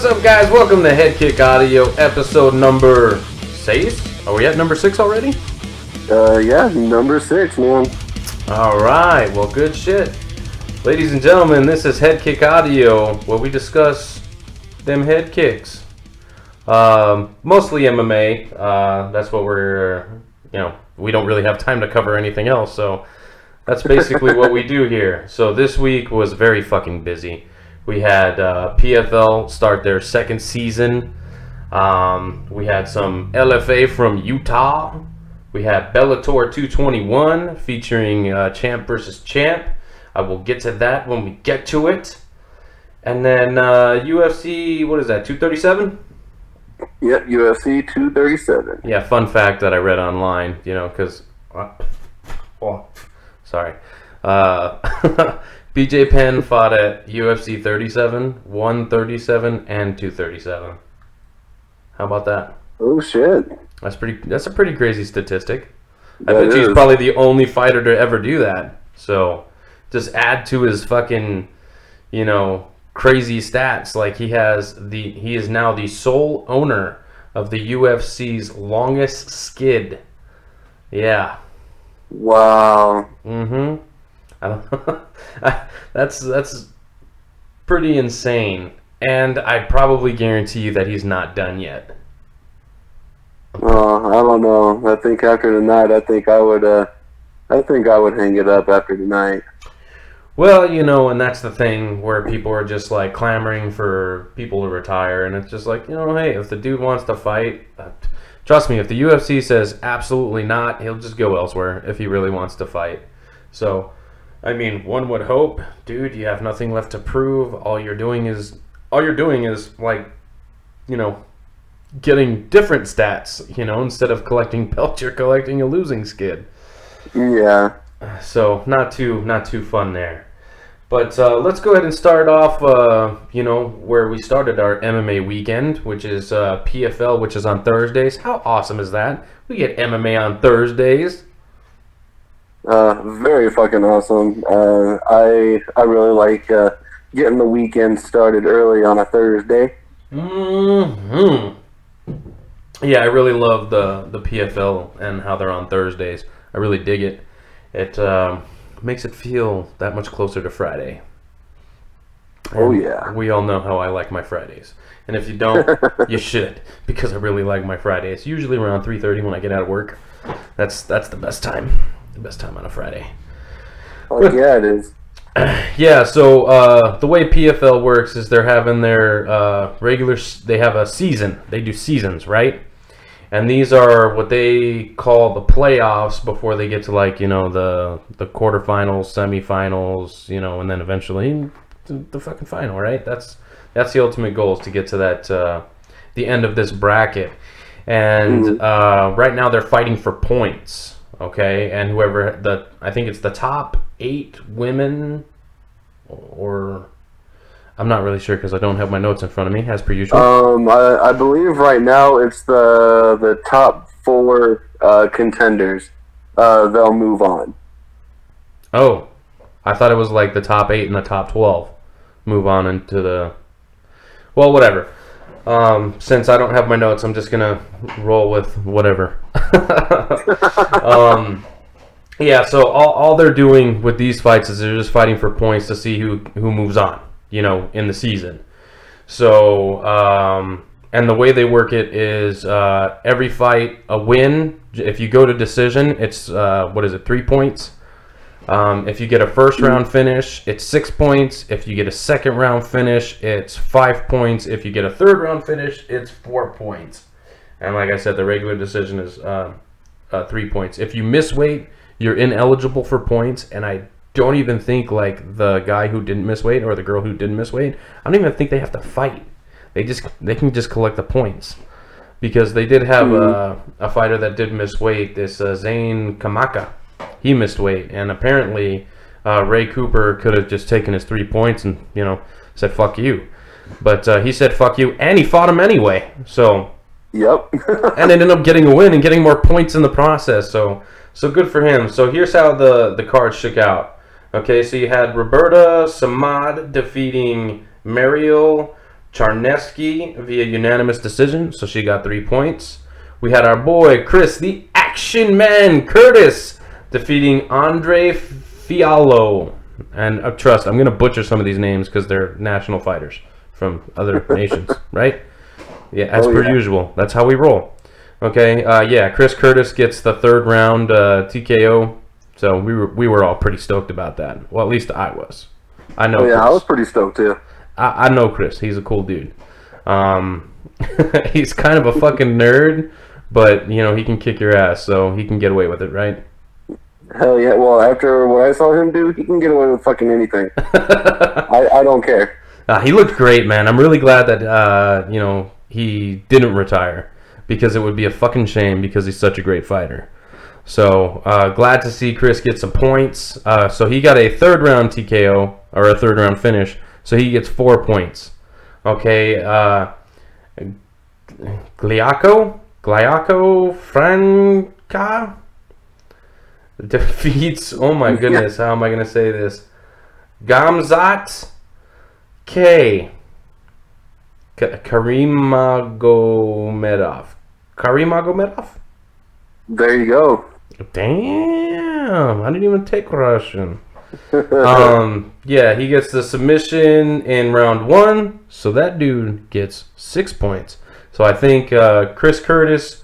up, guys? Welcome to HeadKick Audio, episode number 6. Are we at number 6 already? Yeah, number 6, man. Alright, well, good shit. Ladies and gentlemen, this is HeadKick Audio, where we discuss them head kicks. Mostly MMA. That's what we're, we don't really have time to cover anything else, so that's basically what we do here. So this week was very fucking busy. We had PFL start their second season. We had some LFA from Utah. We had Bellator 221 featuring champ versus champ. I will get to that when we get to it. And then UFC, what is that, 237? Yep, UFC 237. Yeah, fun fact that I read online, because... sorry. BJ Penn fought at UFC 37, 137, and 237. How about that? Oh shit. That's a pretty crazy statistic. I bet he's probably the only fighter to ever do that. So just add to his fucking, crazy stats. Like he is now the sole owner of the UFC's longest skid. Yeah. Wow. Mm-hmm. I don't that's pretty insane, and I probably guarantee you that he's not done yet. I don't know. I think after tonight, I think I would hang it up after tonight. Well, and that's the thing where people are just like clamoring for people to retire, and it's just like, hey, if the dude wants to fight, trust me, if the UFC says absolutely not, he'll just go elsewhere if he really wants to fight. So, I mean, one would hope, dude, you have nothing left to prove. All you're doing is like, getting different stats, instead of collecting belts, you're collecting a losing skid. Yeah. So, not too fun there. But let's go ahead and start off, where we started our MMA weekend, which is PFL, which is on Thursdays. How awesome is that? We get MMA on Thursdays. Very fucking awesome. I really like getting the weekend started early on a Thursday. Mm-hmm. Yeah, I really love the PFL and how they're on Thursdays. I really dig it. It makes it feel that much closer to Friday. And oh yeah. We all know how I like my Fridays. And if you don't, you should, because I really like my Fridays. Usually around 3:30 when I get out of work. That's the best time. The best time on a Friday. Oh, yeah, it is. Yeah, so the way PFL works is they're having their they have a season. They do seasons, right? And these are what they call the playoffs before they get to, like, the quarterfinals, semifinals, and then eventually the fucking final, right? That's the ultimate goal, is to get to that the end of this bracket. And right now they're fighting for points. Okay, and whoever I think it's the top 8 women, or I'm not really sure because I don't have my notes in front of me, as per usual. I believe right now it's the top 4 contenders. They'll move on. Oh, I thought it was like the top 8 and the top 12 move on into the. Well, whatever. Since I don't have my notes, I'm just gonna roll with whatever. Yeah, so all they're doing with these fights is they're just fighting for points to see who moves on, in the season. So, and the way they work it is every fight, a win. If you go to decision, it's 3 points. If you get a first round finish, it's 6 points. If you get a second round finish, it's 5 points. If you get a third round finish, it's 4 points. And like I said, the regular decision is 3 points. If you miss weight, you're ineligible for points. And I don't even think, like, the guy who didn't miss weight or the girl who didn't miss weight, I don't even think they have to fight. They can just collect the points. Because they did have a fighter that did miss weight, this Zane Kamaka. He missed weight, and apparently Ray Cooper could have just taken his 3 points and, said fuck you. But he said fuck you, and he fought him anyway. So, yep. And ended up getting a win and getting more points in the process. So good for him. So here's how the card shook out. Okay, so you had Roberta Samad defeating Mariel Charneski via unanimous decision, so she got 3 points. We had our boy Chris, the Action Man Curtis, defeating Andre Fiallo. And trust, I'm going to butcher some of these names because they're national fighters from other nations, right? Yeah, as per usual. That's how we roll. Okay, yeah, Chris Curtis gets the 3rd round TKO. So we were all pretty stoked about that. Well, at least I was. I know. Yeah, Chris. I was pretty stoked too. I know Chris. He's a cool dude. He's kind of a fucking nerd, but you know he can kick your ass, so he can get away with it, right? Hell yeah! Well, after what I saw him do, he can get away with fucking anything. I don't care. He looked great, man. I'm really glad that you know he didn't retire, because it would be a fucking shame because he's such a great fighter. So glad to see Chris get some points. So he got a 3rd round TKO or a 3rd round finish. So he gets 4 points. Okay, Gliaco Franca defeats, oh my goodness, how am I going to say this? Gamzat K. Karimagomedov? There you go. Damn, I didn't even take Russian. Yeah, he gets the submission in round 1, so that dude gets 6 points. So I think Chris Curtis,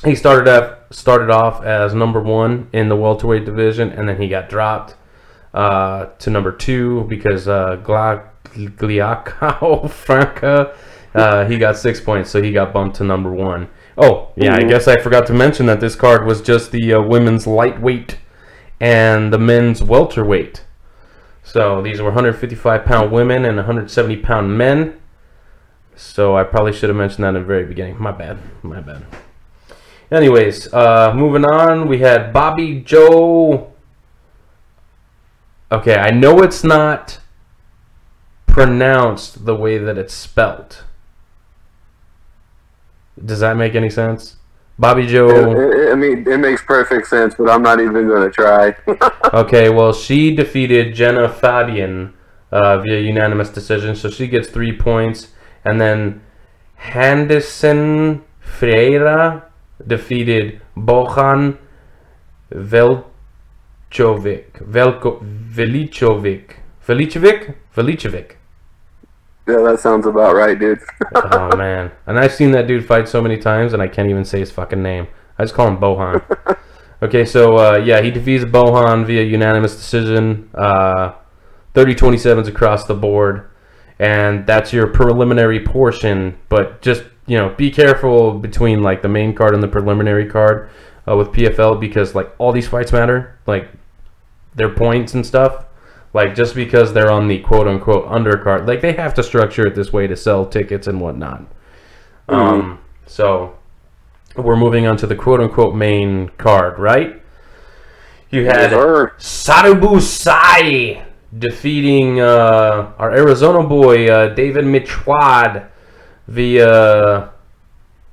he started off as number 1 in the welterweight division, and then he got dropped to number 2 because Gliaco Franca, he got 6 points, so he got bumped to number 1. Oh, yeah, I guess I forgot to mention that this card was just the women's lightweight and the men's welterweight. So these were 155-pound women and 170-pound men. So I probably should have mentioned that in the very beginning. My bad. My bad. Anyways, moving on, we had Bobby Joe. Okay, I know it's not pronounced the way that it's spelled. Does that make any sense? Bobby Joe. I mean, it makes perfect sense, but I'm not even going to try. Okay, well, she defeated Jenna Fabian via unanimous decision, so she gets 3 points. And then Henderson Freira defeated Bojan Veličević. Yeah, that sounds about right, dude. Oh, man. And I've seen that dude fight so many times, and I can't even say his fucking name. I just call him Bohan. Okay, so, yeah, he defeats Bohan via unanimous decision. 30-27s across the board. And that's your preliminary portion. But just, you know, be careful between, like, the main card and the preliminary card with PFL, because, like, all these fights matter. Like, their points and stuff. Like, just because they're on the quote-unquote undercard, like, they have to structure it this way to sell tickets and whatnot. So, we're moving on to the quote-unquote main card, right? You had Saribu Sai defeating our Arizona boy, David Michwad, via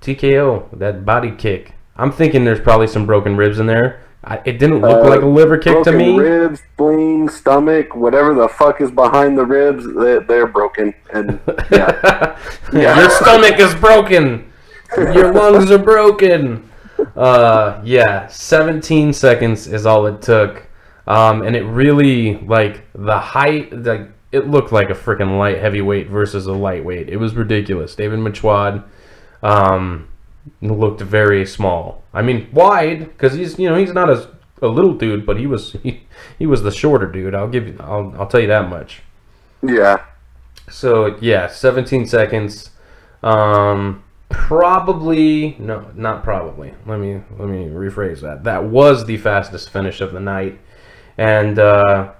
TKO, that body kick. I'm thinking there's probably some broken ribs in there. It didn't look like a liver kick to me. Ribs, spleen, stomach, whatever the fuck is behind the ribs, they're broken. And yeah. Yeah. Your stomach is broken. Your lungs are broken. Yeah, 17 seconds is all it took. And it really, like, the height, like, it looked like a freaking light heavyweight versus a lightweight. It was ridiculous. David Michwad looked very small. I mean, wide, because he's, you know, he's not a little dude, but he was the shorter dude. I'll tell you that much. Yeah. So yeah, 17 seconds. Probably no, not probably. Let me rephrase that. That was the fastest finish of the night, and I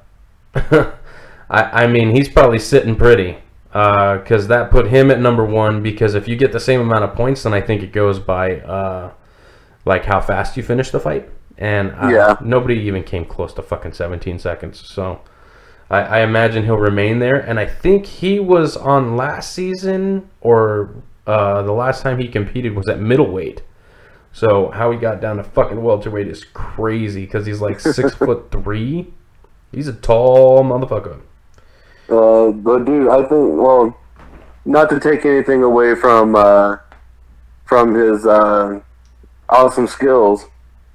mean, he's probably sitting pretty. Because that put him at number 1, because if you get the same amount of points, then I think it goes by like how fast you finish the fight. And nobody even came close to fucking 17 seconds. So I imagine he'll remain there. And I think he was on last season, or the last time he competed was at middleweight. So how he got down to fucking welterweight is crazy, because he's like 6'3". He's a tall motherfucker. But dude, I think, well, not to take anything away from his awesome skills,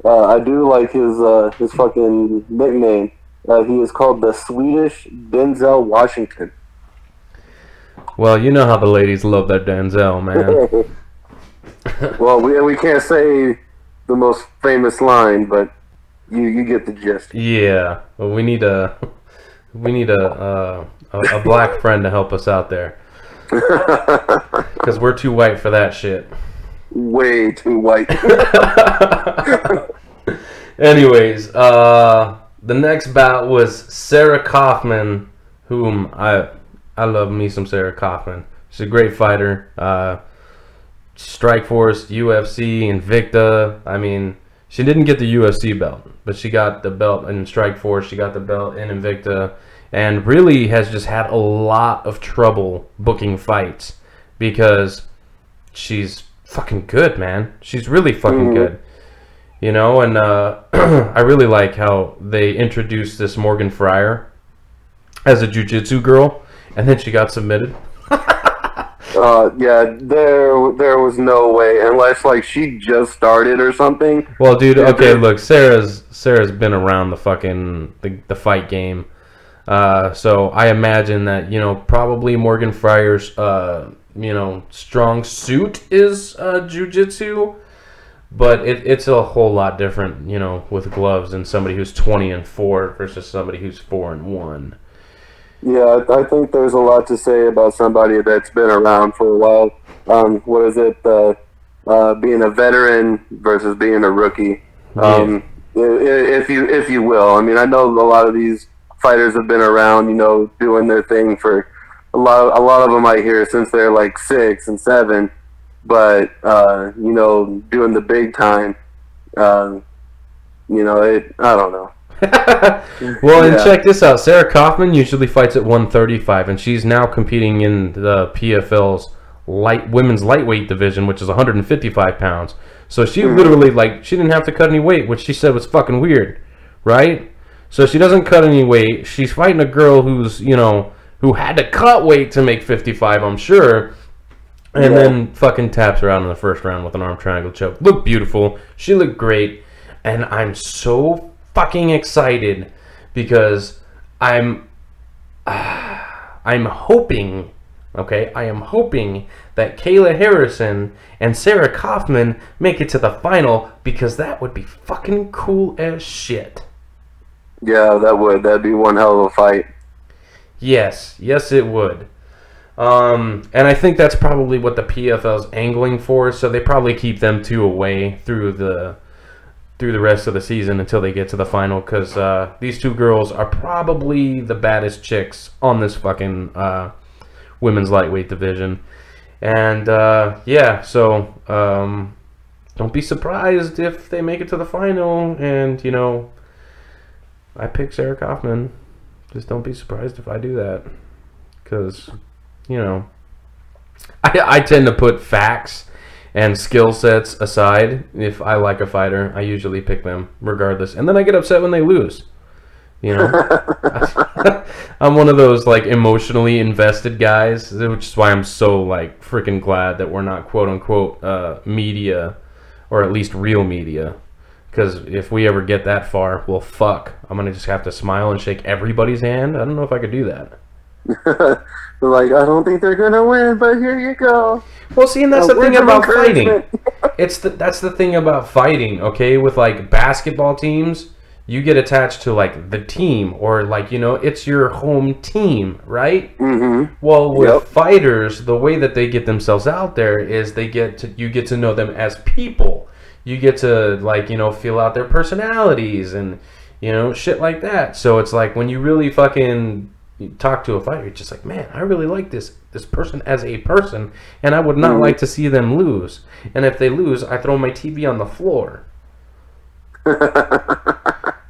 I do like his fucking nickname. He is called the Swedish Denzel Washington. Well, you know how the ladies love their Denzel, man. Well, we can't say the most famous line, but you get the gist. Yeah. Well, we need a black friend to help us out there. Because we're too white for that shit. Way too white. Anyways, the next bout was Sarah Kaufman, whom I love me some Sarah Kaufman. She's a great fighter. Strikeforce, UFC, Invicta. I mean, she didn't get the UFC belt, but she got the belt in Strikeforce. She got the belt in Invicta, and really has just had a lot of trouble booking fights because she's fucking good, man. She's really fucking good. You know, and I really like how they introduced this Morgan Fryer as a jiu-jitsu girl, and then she got submitted. Yeah, there was no way, unless like she just started or something. Well, dude, okay, look, Sarah's been around the fucking the fight game, so I imagine that, you know, probably Morgan Fryer's you know, strong suit is jiu-jitsu, but it's a whole lot different, you know, with gloves than somebody who's 20-4 versus somebody who's 4-1. Yeah, I think there's a lot to say about somebody that's been around for a while. What is it? Being a veteran versus being a rookie. If you will. I mean, I know a lot of these fighters have been around, you know, doing their thing for a lot of them I hear since they're like 6 and 7, but you know, doing the big time, you know, I don't know. Well, and check this out. Sarah Kaufman usually fights at 135, and she's now competing in the PFL's women's lightweight division, which is 155 pounds. So she literally, like, she didn't have to cut any weight, which she said was fucking weird, right? So she doesn't cut any weight. She's fighting a girl who's, you know, who had to cut weight to make 55, I'm sure, and then fucking taps her out in the first round with an arm triangle choke. Looked beautiful. She looked great, and I'm so fucking excited because I'm hoping, okay, I am hoping that Kayla Harrison and Sarah Kaufman make it to the final, because that would be fucking cool as shit. Yeah, that'd be one hell of a fight. Yes, it would. And I think that's probably what the PFL's angling for, so they probably keep them two away through the rest of the season until they get to the final, because these two girls are probably the baddest chicks on this fucking women's lightweight division. And yeah, so don't be surprised if they make it to the final. And, you know, I pick Sarah Kaufman. Just don't be surprised if I do that, because, you know, I tend to put facts and skill sets aside. If I like a fighter, I usually pick them regardless, and then I get upset when they lose, you know. I'm one of those, like, emotionally invested guys, which is why I'm so, like, freaking glad that we're not quote-unquote media, or at least real media, because if we ever get that far, well, fuck, I'm gonna just have to smile and shake everybody's hand. I don't know if I could do that. Like, I don't think they're gonna win, but here you go. Well, see, and that's the thing about fighting. That's the thing about fighting, okay? With, like, basketball teams, you get attached to, like, the team, or, like, you know, it's your home team, right? Well, with fighters, the way that they get themselves out there is you get to know them as people. You get to, like, you know, feel out their personalities and, you know, shit like that. So it's like, when you really fucking talk to a fighter, you're just like, man, I really like this person as a person, and I would not like to see them lose. And if they lose, I throw my TV on the floor.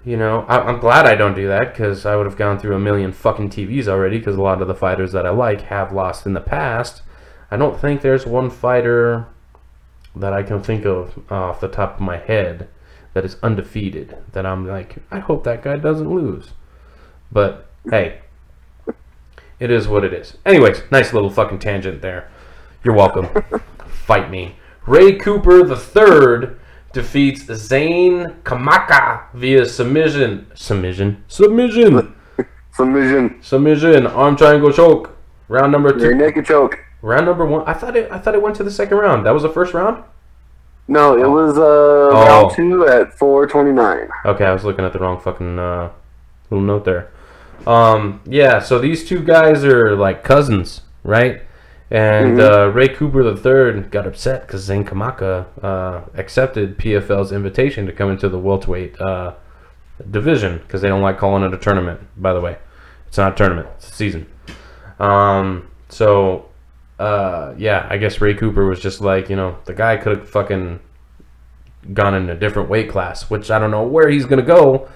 You know, I'm glad I don't do that, because I would have gone through a million fucking TVs already, because a lot of the fighters that I like have lost in the past. I don't think there's one fighter that I can think of off the top of my head that is undefeated that I'm like, I hope that guy doesn't lose. But hey, It is what it is. Anyways, nice little fucking tangent there. You're welcome. Fight me. Ray Cooper III defeats Zane Kamaka via submission. Arm triangle choke. Round number 2. Rear naked choke. Round number 1. I thought it went to the second round. That was the first round? No, it was round 2 at 4:29. Okay, I was looking at the wrong fucking little note there. Yeah, so these two guys are like cousins, right? And Ray Cooper III got upset because Zane Kamaka accepted PFL's invitation to come into the welterweight division because they don't like calling it a tournament, by the way. It's not a tournament, it's a season. Yeah, I guess Ray Cooper was just like, the guy could have fucking gone in a different weight class, which I don't know where he's going to go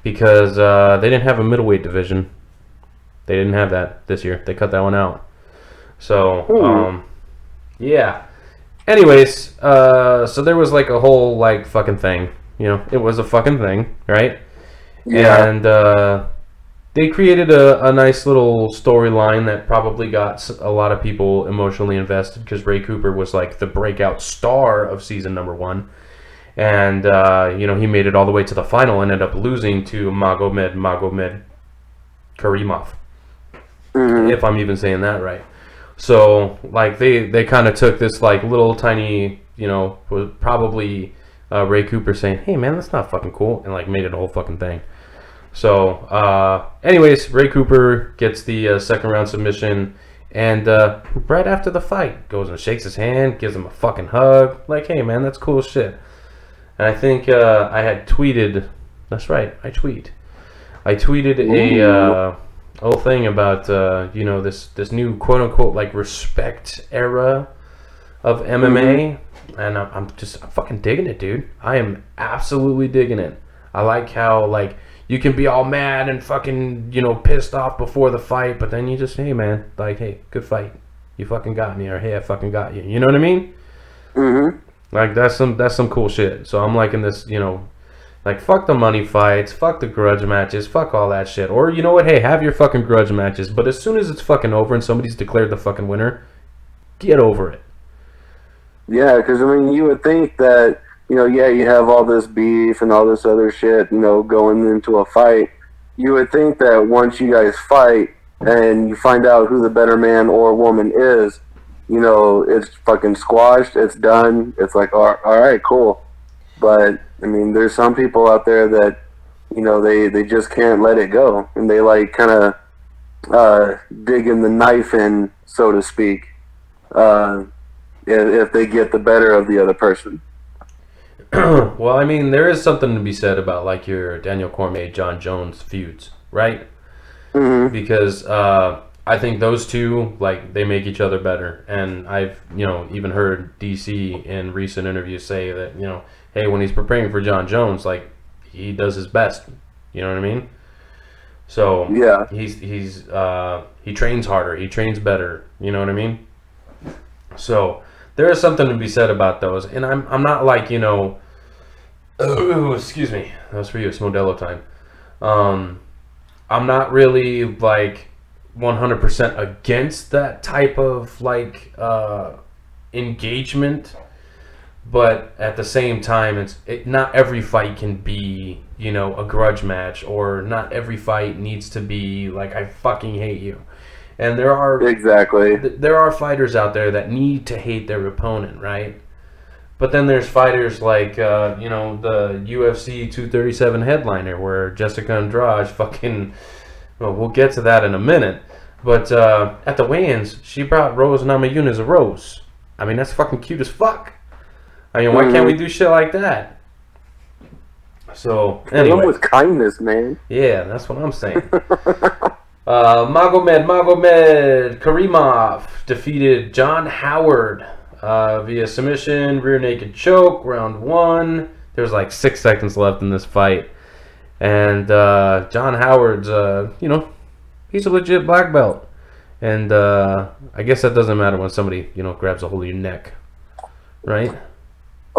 because they didn't have a middleweight division. They didn't have that this year. They cut that one out. So, yeah. Anyways, so there was like a whole like fucking thing. It was a fucking thing, right? Yeah. And they created a nice little storyline that probably got a lot of people emotionally invested because Ray Cooper was like the breakout star of season number 1. And, he made it all the way to the final and ended up losing to Magomed Karimov. If I'm even saying that right. So, like, they kind of took this, like, little tiny, was probably Ray Cooper saying, hey, man, that's not fucking cool, and, like, made it a whole fucking thing. So, anyways, Ray Cooper gets the second round submission, and right after the fight, goes and shakes his hand, gives him a fucking hug, like, hey, man, that's cool shit. And I think I had tweeted, that's right, I tweeted a whole thing about this new quote unquote like respect era of MMA, and I'm fucking digging it, dude. I am absolutely digging it. I like how like you can be all mad and fucking pissed off before the fight, but then you just, hey man, like, hey, good fight, you fucking got me, or hey, I fucking got you. You know what I mean? Like that's some cool shit. So I'm liking this, like, fuck the money fights, fuck the grudge matches, fuck all that shit. Or, you know what, hey, have your fucking grudge matches, but as soon as it's fucking over and somebody's declared the fucking winner, get over it. Yeah, because, I mean, you would think that, you have all this beef and all this other shit, going into a fight. You would think that once you guys fight and you find out who the better man or woman is, it's fucking squashed, it's done, it's like, all right, cool. But, I mean, there's some people out there that, they just can't let it go. And they, like, kind of digging the knife in, so to speak, if they get the better of the other person. Well, I mean, there is something to be said about, like, your Daniel Cormier, John Jones feuds, right? Because I think those two, like, they make each other better. And I've, even heard DC in recent interviews say that, hey, when he's preparing for John Jones, like, he does his best. You know what I mean? So yeah, he trains harder, he trains better. You know what I mean? So there is something to be said about those. And I'm not like, oh, excuse me, that was for you, it's Modelo time. I'm not really like 100% against that type of like engagement. But at the same time, not every fight can be, a grudge match, or not every fight needs to be like, I fucking hate you. And there are fighters out there that need to hate their opponent, right? But then there's fighters like, the UFC 237 headliner, where Jessica Andrade fucking, well, we'll get to that in a minute. But at the weigh-ins, she brought Rose Namajunas a rose. I mean, that's fucking cute as fuck. I mean, why can't we do shit like that? So, anyway. With kindness, man. Yeah, that's what I'm saying. Magomed Karimov defeated John Howard via submission, rear naked choke, round 1. There's like 6 seconds left in this fight. And John Howard's, he's a legit black belt. And I guess that doesn't matter when somebody, grabs a hold of your neck. Right?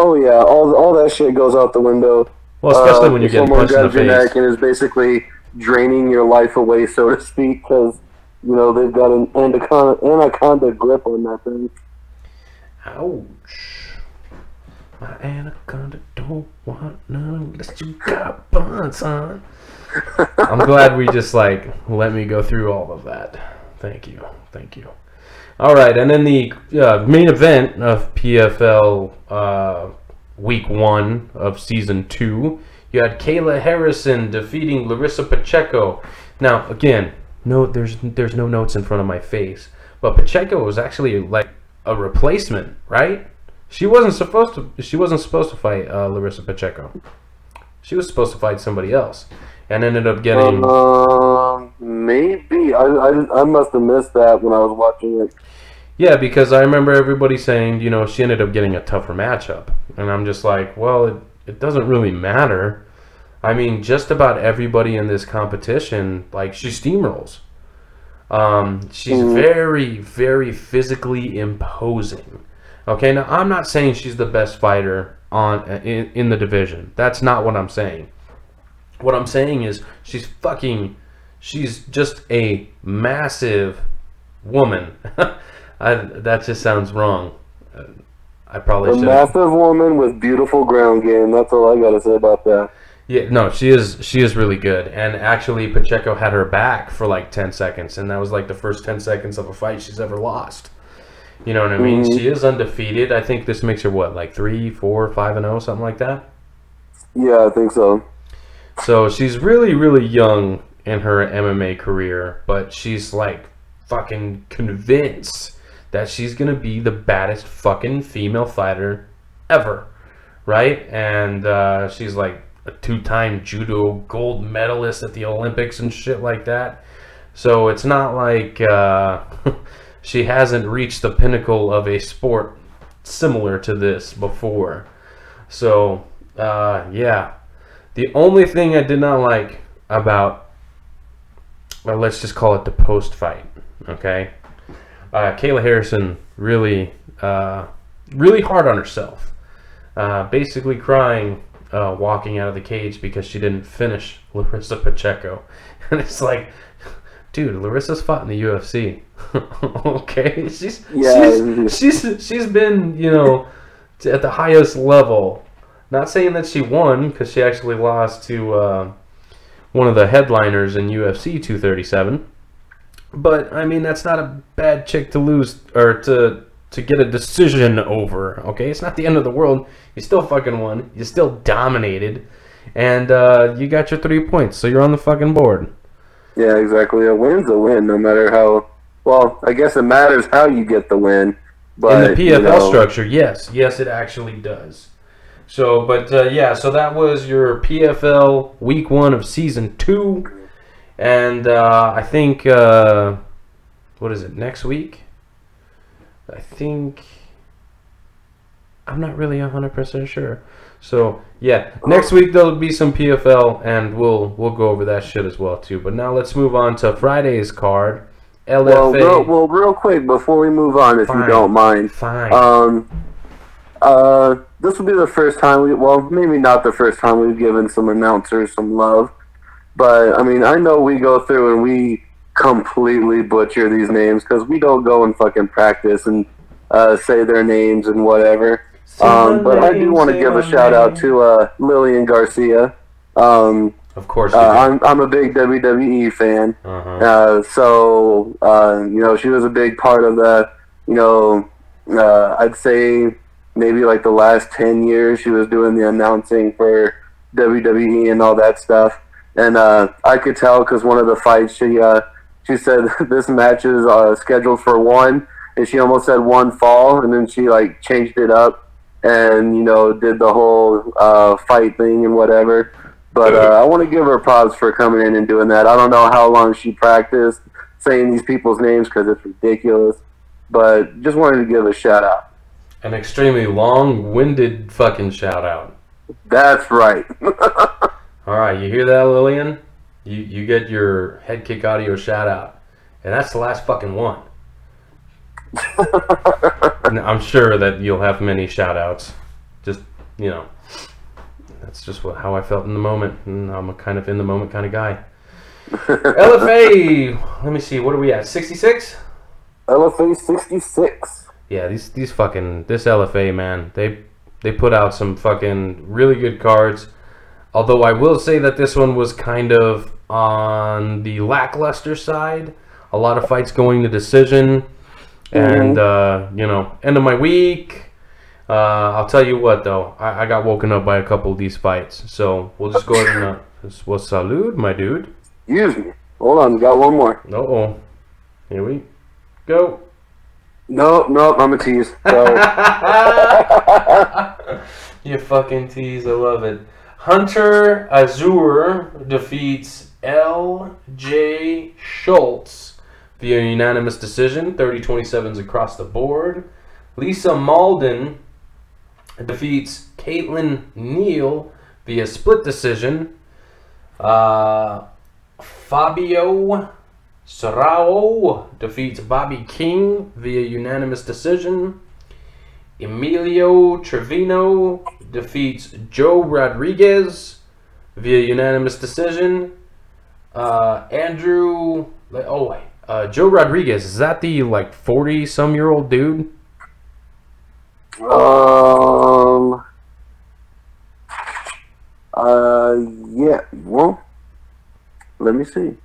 Oh yeah, all that shit goes out the window. Well, especially when you're getting punched in the face. Your neck and is basically draining your life away, so to speak, because You know, they've got an anaconda grip on that thing. Ouch. My anaconda don't want none unless you got buns, son. I'm glad we just, like, let me go through all of that. Thank you. Thank you. All right, and then the main event of PFL Week 1 of Season 2, you had Kayla Harrison defeating Larissa Pacheco. Now, again, no, there's no notes in front of my face, but Pacheco was actually like a replacement, right? She wasn't supposed to fight Larissa Pacheco. She was supposed to fight somebody else, and ended up getting. Maybe I must have missed that when I was watching it. Yeah, because I remember everybody saying, you know, she ended up getting a tougher matchup. And I'm just like, well, it doesn't really matter. I mean, just about everybody in this competition, like, she steamrolls. She's very, very physically imposing. Okay, now I'm not saying she's the best fighter in the division. That's not what I'm saying. What I'm saying is she's just a massive woman. That just sounds wrong. I probably should. A massive woman with beautiful ground game. That's all I gotta say about that. Yeah, no, she is really good. And actually, Pacheco had her back for like 10 seconds, and that was like the first 10 seconds of a fight she's ever lost. You know what I mean? She is undefeated. I think this makes her what, like 3, 4, 5-0, something like that. Yeah, I think so. So she's really, really young in her MMA career, but she's like fucking convinced that she's gonna be the baddest fucking female fighter ever, right? And she's like a 2-time judo gold medalist at the Olympics and shit like that. So it's not like she hasn't reached the pinnacle of a sport similar to this before. So yeah, the only thing I did not like about, well, let's just call it the post-fight, okay? Kayla Harrison really hard on herself, basically crying, walking out of the cage because she didn't finish Larissa Pacheco. And it's like, dude, Larissa's fought in the UFC. Okay, she's been, you know, at the highest level. Not saying that she won, because she actually lost to one of the headliners in UFC 237. But I mean, that's not a bad chick to lose, or to get a decision over. Okay, it's not the end of the world. You still fucking won. You still dominated, and you got your 3 points. So you're on the fucking board. Yeah, exactly. A win's a win, no matter how. Well, I guess it matters how you get the win. But in the PFL structure, yes, it actually does. So, but yeah, so that was your PFL Week 1 of Season 2. And I think, what is it, next week? I think, I'm not really 100% sure. So, yeah, next week there'll be some PFL, and we'll go over that shit as well, too. But now let's move on to Friday's card. LFA. Well, real quick, before we move on, if you don't mind. Fine. This will be the first time well, maybe not the first time we've given some announcers some love. But, I mean, I know we go through and we completely butcher these names because we don't go and fucking practice and say their names and whatever. But I do want to give a shout out to Lillian Garcia. Of course you do. I'm a big WWE fan. So, you know, she was a big part of the, you know, I'd say maybe like the last 10 years she was doing the announcing for WWE and all that stuff. And I could tell because one of the fights she said this match is scheduled for 1, and she almost said 1 fall, and then she like changed it up and, you know, did the whole fight thing and whatever. But I want to give her props for coming in and doing that. I don't know how long she practiced saying these people's names because it's ridiculous, but just wanted to give a shout out. An extremely long-winded fucking shout out. That's right. All right, you hear that, Lillian? You get your HeadKick audio shout out, and that's the last fucking one. I'm sure that you'll have many shout outs. Just, you know, that's just how I felt in the moment, and I'm a kind of in the moment kind of guy. LFA, let me see, what are we at? 66? LFA 66. Yeah, these this LFA, man, they put out some fucking really good cards. Although I will say that this one was kind of on the lackluster side. A lot of fights going to decision. And, you know, end of my week. I'll tell you what, though. I got woken up by a couple of these fights. So we'll just go ahead and... well, salud, my dude. Excuse me. Hold on, got one more. Uh-oh. Here we go. Nope, I'm a tease. So. You fucking tease. I love it. Hunter Azur defeats L.J. Schultz via unanimous decision. 30-27s across the board. Lisa Malden defeats Caitlin Neal via split decision. Fabio Serrao defeats Bobby King via unanimous decision. Emilio Trevino defeats Joe Rodriguez via unanimous decision. Joe Rodriguez, is that the like 40-some-year-old dude? Yeah. Well, let me see.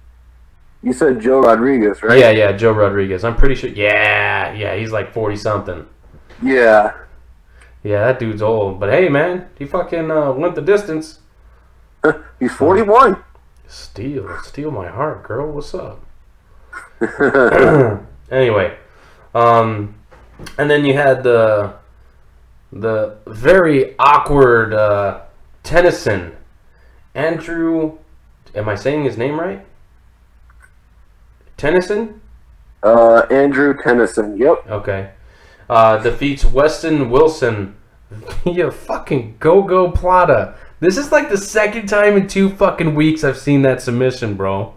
You said Joe Rodriguez, right? Yeah, Joe Rodriguez. I'm pretty sure. Yeah, he's like 40-something. Yeah. Yeah, that dude's old. But hey, man, he fucking went the distance. He's 41. Steal my heart, girl. What's up? Anyway, and then you had the very awkward Tennyson. Andrew, am I saying his name right? Tennyson? Andrew Tennyson, yep. Okay. Defeats Weston Wilson via fucking Go-Go Plata. This is like the second time in 2 fucking weeks I've seen that submission, bro.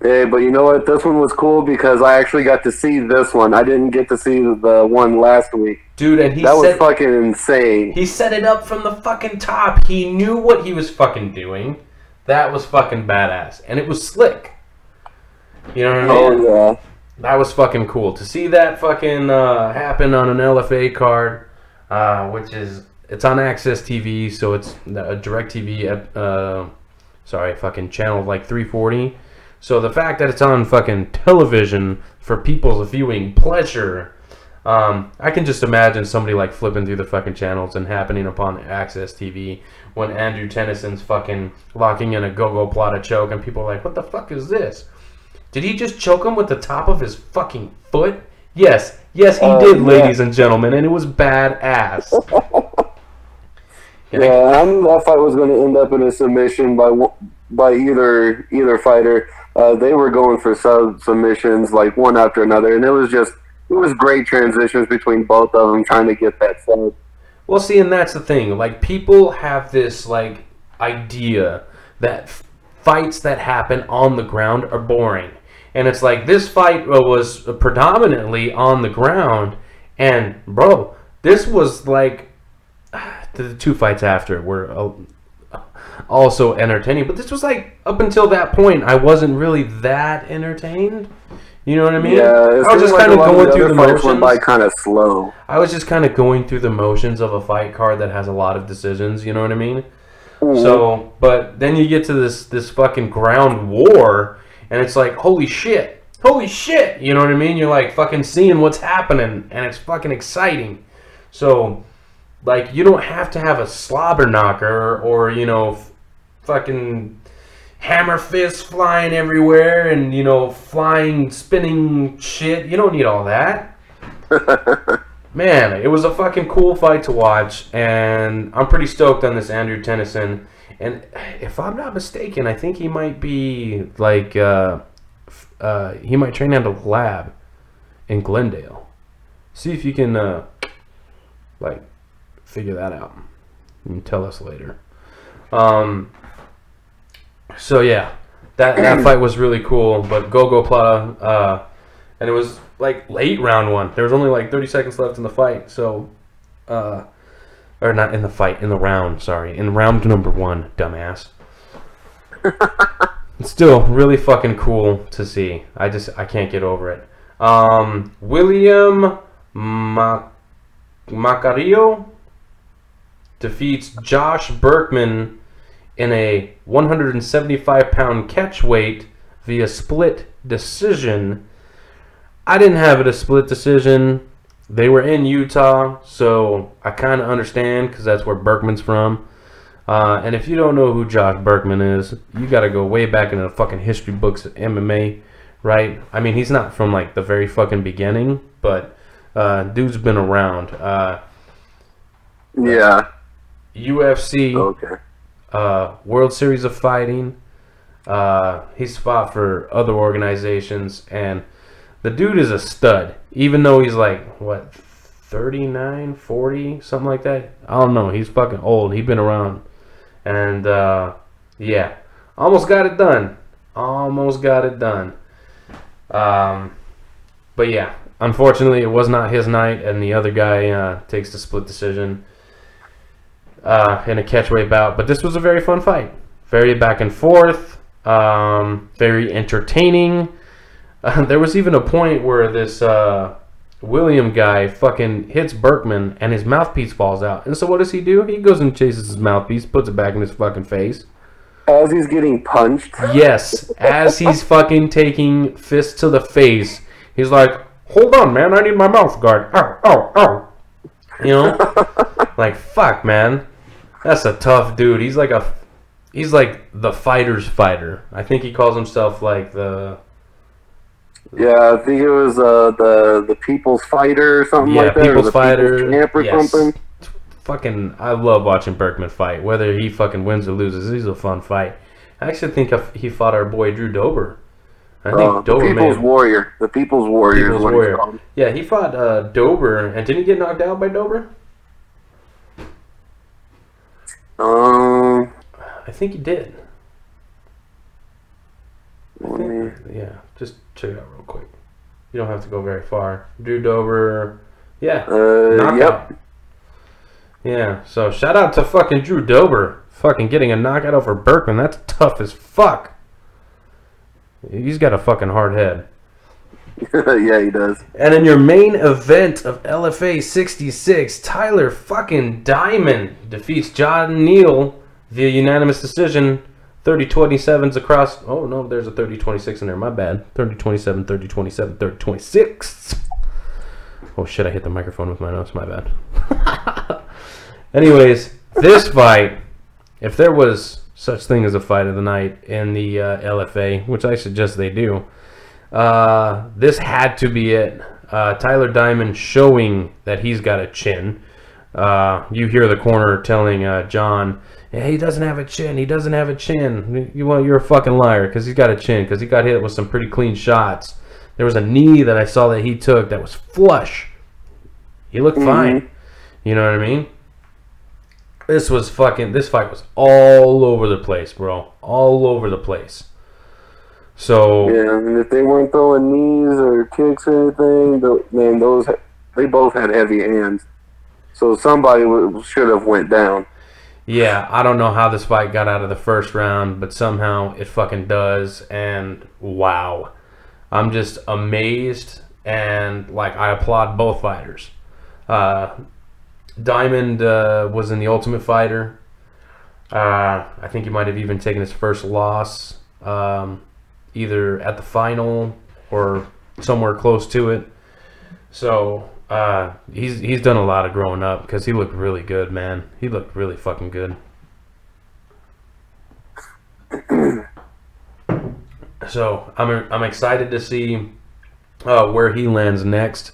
Hey, but you know what? This one was cool because I actually got to see this one. I didn't get to see the one last week. Dude, and that was fucking insane. He set it up from the fucking top. He knew what he was fucking doing. That was fucking badass. And it was slick. You know what I mean? Oh, yeah. That was fucking cool. To see that fucking happen on an LFA card, which is... It's on Access TV, so it's a DirecTV, fucking channel like 340. So the fact that it's on fucking television for people's viewing pleasure, I can just imagine somebody like flipping through the fucking channels and happening upon Access TV when Andrew Tennyson's fucking locking in a Go-Go Plata choke and people are like, what the fuck is this? Did he just choke him with the top of his fucking foot? Yes, he did, ladies and gentlemen, and it was badass. Yeah, I knew that fight was going to end up in a submission by either fighter. They were going for submissions like one after another, and it was great transitions between both of them trying to get that sub. Well, see, and that's the thing. Like, people have this like idea that fights that happen on the ground are boring, and it's like this fight was predominantly on the ground, and bro, this was like. The 2 fights after were also entertaining, but this was like up until that point I wasn't really that entertained. You know what I mean? Yeah, I was just kind of going through the motions. Went by kind of slow. I was just kind of going through the motions of a fight card that has a lot of decisions. You know what I mean? Mm-hmm. So, but then you get to this fucking ground war, and it's like holy shit! You know what I mean? You're like fucking seeing what's happening, and it's fucking exciting. So. Like, you don't have to have a slobber knocker or, you know, fucking hammer fists flying everywhere and, you know, flying, spinning shit. You don't need all that. Man, it was a fucking cool fight to watch, and I'm pretty stoked on this Andrew Tennyson. And if I'm not mistaken, I think he might be, like, he might train out of the lab in Glendale. See if you can, like... figure that out and tell us later. So yeah, that fight was really cool. But Go-Go Plata, and it was like late round 1. There was only like 30 seconds left in the fight. So, or not in the fight, in the round. Sorry, in round number 1, dumbass. it's still really fucking cool to see. I can't get over it. William Macario defeats Josh Berkman in a 175-pound catchweight via split decision. I didn't have it a split decision. They were in Utah, so I kind of understand because that's where Berkman's from. And if you don't know who Josh Berkman is, you got to go way back into the fucking history books of MMA, right? I mean, he's not from like the very fucking beginning, but dude's been around. Yeah. UFC, Okay. World Series of Fighting. He's fought for other organizations, and the dude is a stud. Even though he's like, what, 39, 40, something like that? I don't know. He's fucking old. He's been around. And, yeah. Almost got it done. Almost got it done. But, yeah. Unfortunately, it was not his night, and the other guy takes the split decision in a catchweight bout. But this was a very fun fight. Very back and forth. Very entertaining. There was even a point where this William guy fucking hits Berkman and his mouthpiece falls out. And so what does he do? He goes and chases his mouthpiece, puts it back in his fucking face. As he's getting punched? Yes. As he's fucking taking fists to the face, he's like, hold on, man. I need my mouth guard. Ow, ow, ow. You know? Like, fuck, man. That's a tough dude. He's like the fighter's fighter. I think he calls himself like the... Yeah, I think it was the People's Fighter or something like that. People's or the Fighter. People's Champ or something. Fucking, I love watching Berkman fight. Whether he fucking wins or loses, he's a fun fight. I actually think he fought our boy Drew Dober. I think Dober the People's Warrior. The People's Warrior. People's Warrior. Yeah, he fought Dober, and didn't he get knocked out by Dober? I think he did. Yeah, just check it out real quick. You don't have to go very far. Drew Dober, yeah, knockout. Yep. Yeah, so shout out to fucking Drew Dober, fucking getting a knockout over Berkman. That's tough as fuck. He's got a fucking hard head. Yeah, he does. And in your main event of LFA 66, Tyler fucking Diamond defeats John Neal via unanimous decision. 30-27s across. Oh, no, there's a 30-26 in there. My bad. 30-27, 30-27, 30-26. Oh, shit, I hit the microphone with my nose. My bad. Anyways, this fight, if there was such thing as a fight of the night in the LFA, which I suggest they do, this had to be it. Tyler Diamond showing that he's got a chin. You hear the corner telling John, yeah, he doesn't have a chin. He doesn't have a chin. You're a fucking liar because he's got a chin because he got hit with some pretty clean shots. There was a knee that I saw that he took that was flush. He looked fine. You know what I mean? This fight was all over the place, bro. All over the place. So yeah, and if they weren't throwing knees or kicks or anything, they both had heavy hands. So somebody should have went down. Yeah, I don't know how this fight got out of the first round, but somehow it fucking does, and wow. I'm just amazed, and, like, I applaud both fighters. Diamond was in the Ultimate Fighter. I think he might have even taken his first loss, either at the final or somewhere close to it. So... he's done a lot of growing up because he looked really good, man. He looked really fucking good. So I'm excited to see where he lands next,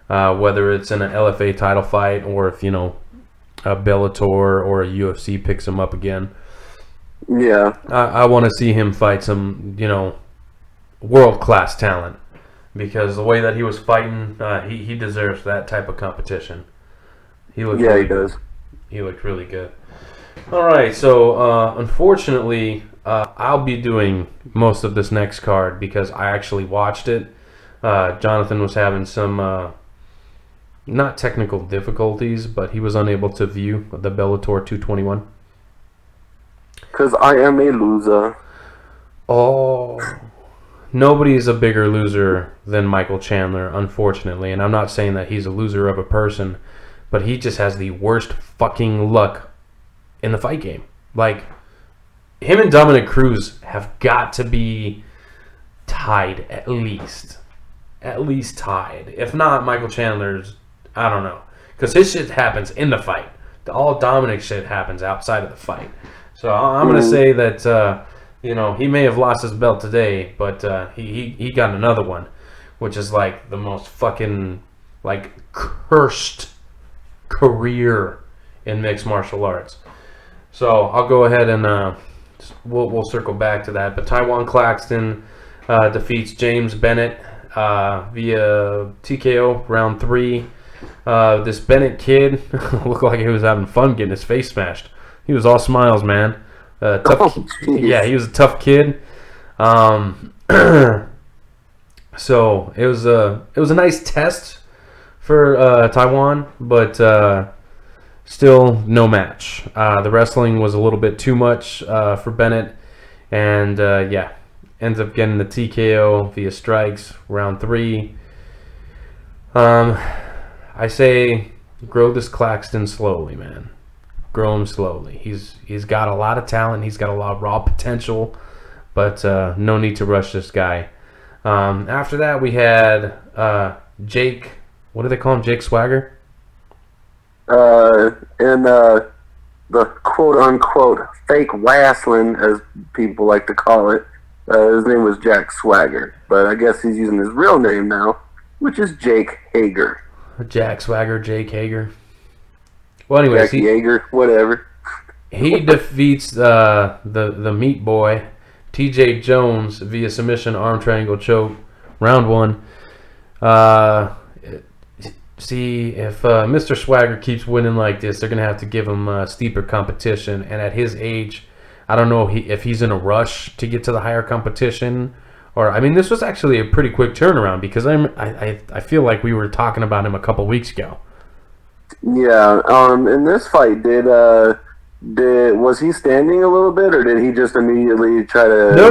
whether it's in an LFA title fight or if a Bellator or a UFC picks him up again. Yeah, I want to see him fight some world-class talent. Because the way that he was fighting, he deserves that type of competition. He looked really he does. Good. He looked really good. All right, so unfortunately, I'll be doing most of this next card because I actually watched it. Jonathan was having some not technical difficulties, but he was unable to view the Bellator 221. Because I am a loser. Oh, nobody is a bigger loser than Michael Chandler, unfortunately. And I'm not saying that he's a loser of a person, but he just has the worst fucking luck in the fight game. Like, him and Dominic Cruz have got to be tied at least. At least tied. If not, Michael Chandler's, I don't know. Because his shit happens in the fight. All Dominic shit happens outside of the fight. So I'm going to say that, he may have lost his belt today, but he got another one, which is like the most fucking, like, cursed career in mixed martial arts. So I'll go ahead and we'll circle back to that. But Taiwan Claxton defeats James Bennett via TKO round 3. This Bennett kid looked like he was having fun getting his face smashed. He was all smiles, man. Tough. Yeah, he was a tough kid. So it was a nice test for Taiwan, but still no match. The wrestling was a little bit too much for Bennett, and ends up getting the TKO via strikes round 3. I say grow this Claxton slowly, man. Grow him slowly. He's got a lot of talent. He's got a lot of raw potential, but no need to rush this guy. After that, we had Jake. What do they call him? Jake Swagger. And the quote-unquote fake wrestling, as people like to call it, his name was Jack Swagger, but I guess he's using his real name now, which is Jake Hager. Jack Swagger, Jake Hager. Well, anyways, Jackie Hager, whatever. He defeats the meat boy, TJ Jones, via submission arm triangle choke, round 1. See, if Mr. Swagger keeps winning like this, they're going to have to give him steeper competition. And at his age, I don't know if he's in a rush to get to the higher competition. Or, I mean, this was actually a pretty quick turnaround because I feel like we were talking about him a couple weeks ago. Yeah, in this fight, was he standing a little bit, or did he just immediately try to? No.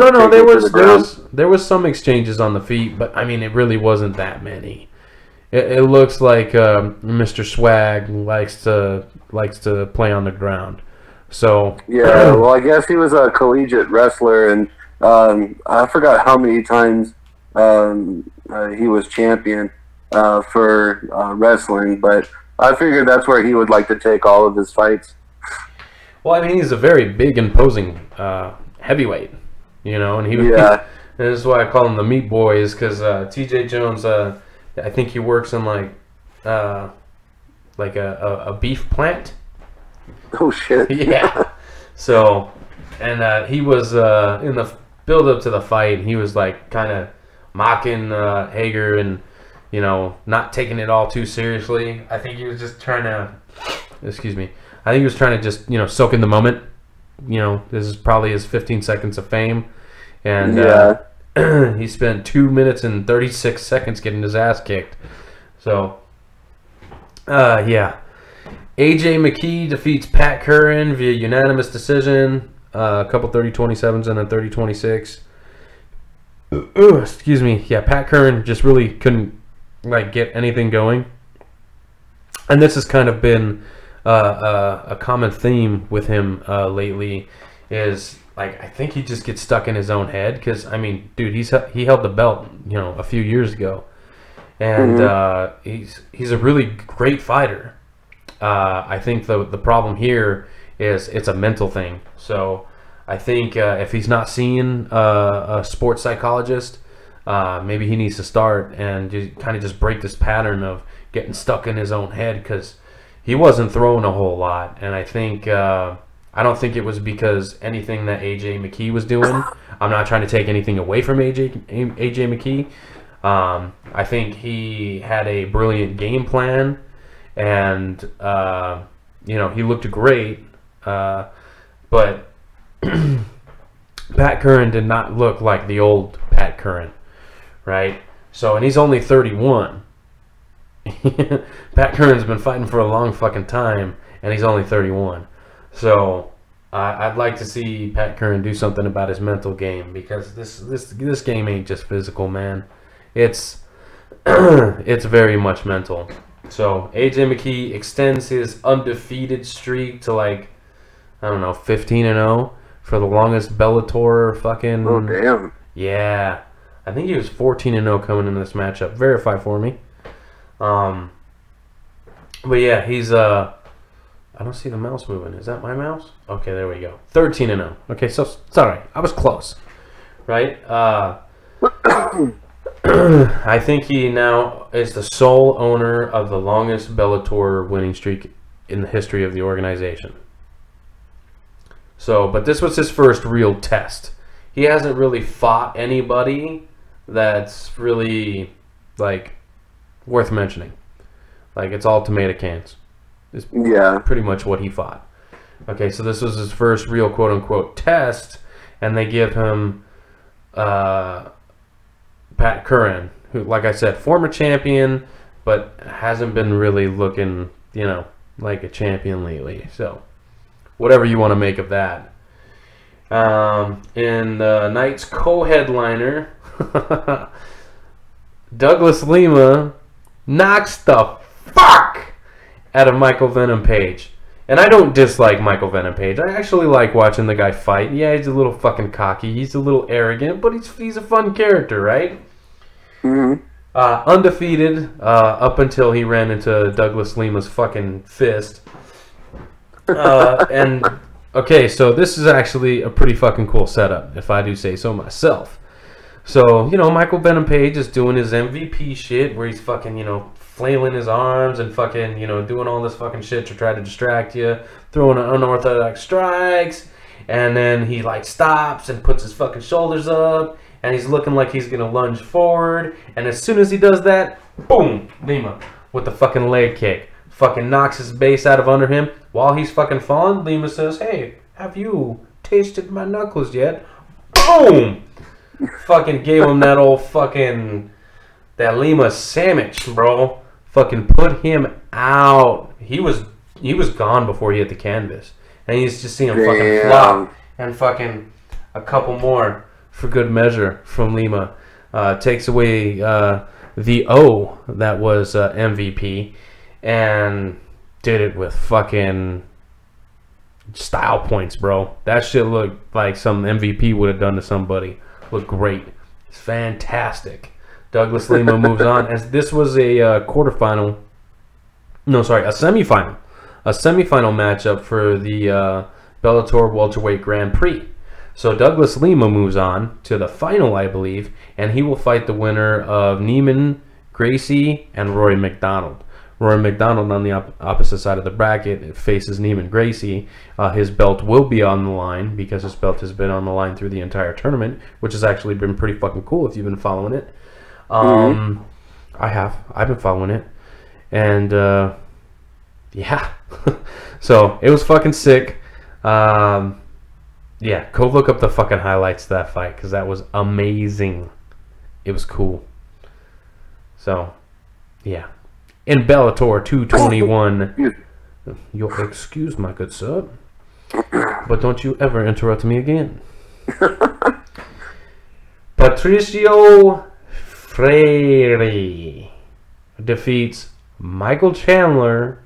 There was some exchanges on the feet, but I mean, it really wasn't that many. It looks like Mr. Swag likes to play on the ground. So yeah, well, I guess he was a collegiate wrestler, and I forgot how many times he was champion for wrestling, but I figured that's where he would like to take all of his fights. Well, I mean, he's a very big, imposing heavyweight, and he and this is why I call him the meat boy, is because TJ Jones, I think he works in like a beef plant. Oh shit! Yeah. So, and he was in the build up to the fight. He was like kind of mocking Hager and not taking it all too seriously. I think he was just trying to. Excuse me. I think he was trying to just soak in the moment. This is probably his 15 seconds of fame, and he spent 2 minutes and 36 seconds getting his ass kicked. So, yeah. AJ McKee defeats Pat Curran via unanimous decision. A couple 30-27s and a 30-26. Excuse me. Yeah, Pat Curran just really couldn't get anything going. And this has kind of been a common theme with him lately. Is I think he just gets stuck in his own head, because I mean, dude, he held the belt a few years ago, and he's a really great fighter. I think the problem here is it's a mental thing. So I think if he's not seeing a sports psychologist, maybe he needs to start and just break this pattern of getting stuck in his own head, because he wasn't throwing a whole lot. And I think I don't think it was because anything that AJ McKee was doing. I'm not trying to take anything away from AJ McKee. I think he had a brilliant game plan, and he looked great, but Pat Curran did not look like the old Pat Curran, right? So, and he's only 31. Pat Curran's been fighting for a long fucking time, and he's only 31. So, I'd like to see Pat Curran do something about his mental game, because this game ain't just physical, man. It's it's very much mental. So AJ McKee extends his undefeated streak to like, I don't know, 15-0 for the longest Bellator fucking. Oh damn. Yeah, I think he was 14-0 coming into this matchup. Verify for me. But yeah, he's I don't see the mouse moving. Is that my mouse? Okay, there we go. 13-0. Okay, so sorry, I was close, right? I think he now is the sole owner of the longest Bellator winning streak in the history of the organization. So, but this was his first real test. He hasn't really fought anybody that's really, like, worth mentioning. Like, it's all tomato cans. Is pretty much what he fought. Okay, so this was his first real quote-unquote test, and they give him Pat Curran, who, like I said, former champion, but hasn't been really looking, you know, like a champion lately. So, whatever you want to make of that. In the night's co-headliner, Douglas Lima knocks the fuck out of Michael Venom Page. And I don't dislike Michael Venom Page. I actually like watching the guy fight. Yeah, he's a little fucking cocky. He's a little arrogant, but he's a fun character, right? Mm-hmm. Undefeated up until he ran into Douglas Lima's fucking fist. And, okay, so this is actually a pretty fucking cool setup, if I do say so myself. So, you know, Michael Venom Page is doing his MVP shit where he's fucking, you know, flailing his arms and fucking, you know, doing all this fucking shit to try to distract you, throwing unorthodox strikes, and then he, like, stops and puts his fucking shoulders up, and he's looking like he's gonna lunge forward, and as soon as he does that, boom, Lima with the fucking leg kick. Fucking knocks his base out of under him. While he's fucking falling, Lima says, "Hey, have you tasted my knuckles yet?" Boom! Fucking gave him that old fucking, that Lima sandwich, bro. Fucking put him out. He was gone before he hit the canvas. And you just see him fucking flop. And fucking a couple more for good measure from Lima. Takes away the O that was MVP. And did it with fucking style points, bro. That shit looked like some MVP would have done to somebody. Looked great. It's fantastic. Douglas Lima moves on, as this was a quarterfinal. No, sorry, a semifinal. A semifinal matchup for the Bellator Welterweight Grand Prix. So Douglas Lima moves on to the final, I believe, and he will fight the winner of Neiman Gracie and Rory McDonald. Rory McDonald on the opposite side of the bracket faces Neiman Gracie. His belt will be on the line because his belt has been on the line through the entire tournament, which has actually been pretty fucking cool if you've been following it. I have. I've been following it. And, yeah. So, it was fucking sick. Yeah, go look up the fucking highlights of that fight because that was amazing. It was cool. So, yeah. In Bellator 221, you'll excuse my good sir, but don't you ever interrupt me again. Patricio Freire defeats Michael Chandler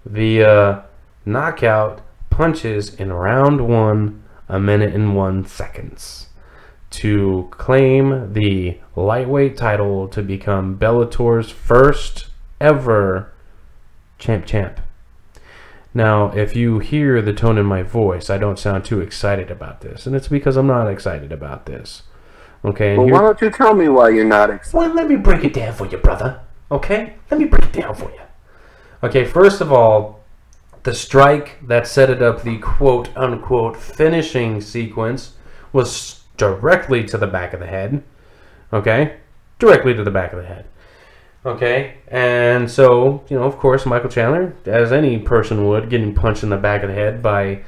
via knockout punches in round 1, 1 minute and 1 seconds, to claim the lightweight title to become Bellator's first ever champ. Now, if you hear the tone in my voice, I don't sound too excited about this, and it's because I'm not excited about this. Okay. Well, why don't you tell me why you're not excited? Well, let me break it down for you, brother. Okay? Let me break it down for you. Okay, first of all, the strike that set it up, the quote-unquote finishing sequence, was directly to the back of the head. Okay? Directly to the back of the head. Okay? And so, you know, of course, Michael Chandler, as any person would, getting punched in the back of the head by,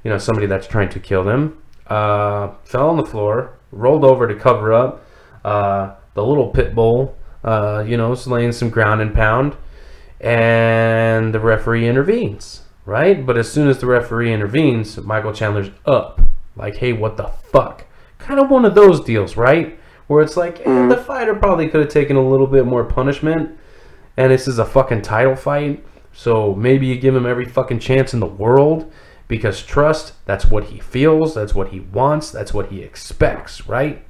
you know, somebody that's trying to kill them, fell on the floor, rolled over to cover up. The little pit bull, you know, is laying some ground and pound, and the referee intervenes. right? But as soon as the referee intervenes, Michael Chandler's up. Like, hey, what the fuck? Kind of one of those deals, right? Where it's like, the fighter probably could have taken a little bit more punishment, and this is a fucking title fight, so maybe you give him every fucking chance in the world, because trust, that's what he feels, that's what he wants, that's what he expects, right?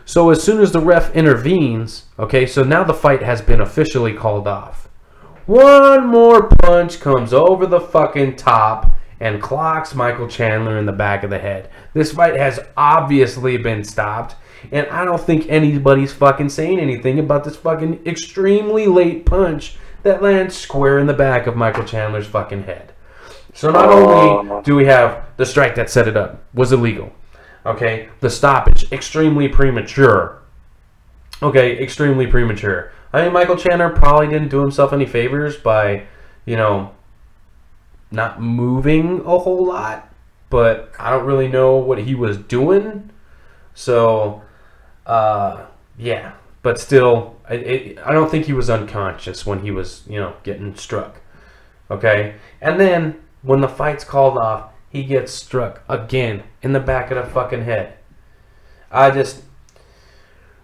So as soon as the ref intervenes, okay, so now the fight has been officially called off. One more punch comes over the fucking top and clocks Michael Chandler in the back of the head. This fight has obviously been stopped, and I don't think anybody's fucking saying anything about this fucking extremely late punch that lands square in the back of Michael Chandler's fucking head. So not only do we have the strike that set it up, was illegal. Okay, the stoppage, extremely premature. Okay, extremely premature. I mean, Michael Chandler probably didn't do himself any favors by, you know, not moving a whole lot. But I don't really know what he was doing. So, yeah. But still, I don't think he was unconscious when he was, you know, getting struck. Okay? And then, when the fight's called off, he gets struck again in the back of the fucking head.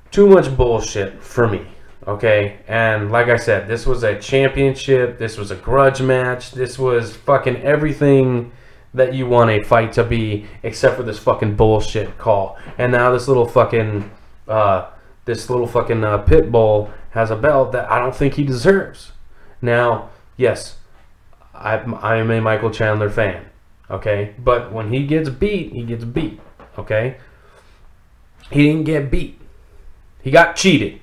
Too much bullshit for me. Okay? And like I said, this was a championship. This was a grudge match. This was fucking everything that you want a fight to be, except for this fucking bullshit call. And now this little fucking pit bull has a belt that I don't think he deserves. Now, yes, I'm a Michael Chandler fan. Okay? But when he gets beat, he gets beat. Okay? He didn't get beat. He got cheated.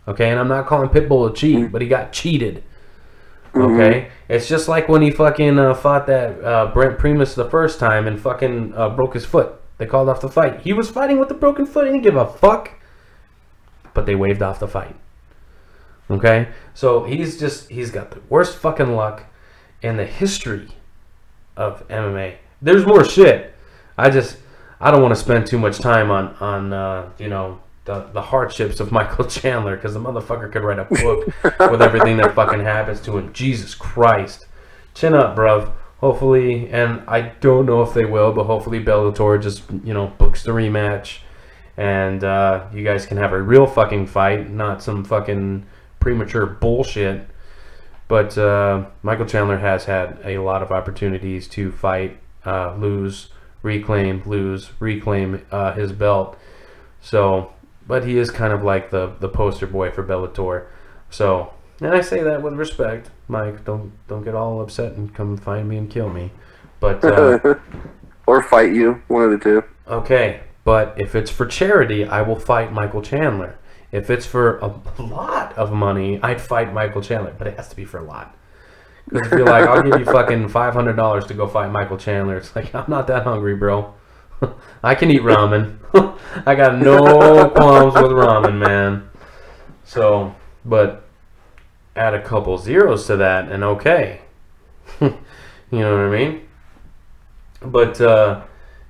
Okay? And I'm not calling Pitbull a cheat, but he got cheated. Okay? It's just like when he fucking fought that Brent Primus the first time and fucking broke his foot. They called off the fight. He was fighting with a broken foot. He didn't give a fuck. But they waved off the fight. Okay? So he's got the worst fucking luck in the history of MMA. There's more shit. I don't want to spend too much time on you know, the hardships of Michael Chandler, because the motherfucker could write a book with everything that fucking happens to him. Jesus Christ. Chin up, bruv. Hopefully, and I don't know if they will, but hopefully Bellator just, you know, books the rematch, and you guys can have a real fucking fight, not some fucking premature bullshit. But Michael Chandler has had a lot of opportunities to fight, lose, reclaim his belt. So, but he is kind of like the poster boy for Bellator. So, and I say that with respect, Mike. Don't get all upset and come find me and kill me. But or fight you, one of the two. Okay, but if it's for charity, I will fight Michael Chandler. If it's for a lot of money, I'd fight Michael Chandler, but it has to be for a lot. Because if you're like, I'll give you fucking $500 to go fight Michael Chandler, it's like, I'm not that hungry, bro. I can eat ramen. I got no qualms with ramen, man. So, but add a couple zeros to that, and okay. You know what I mean? But,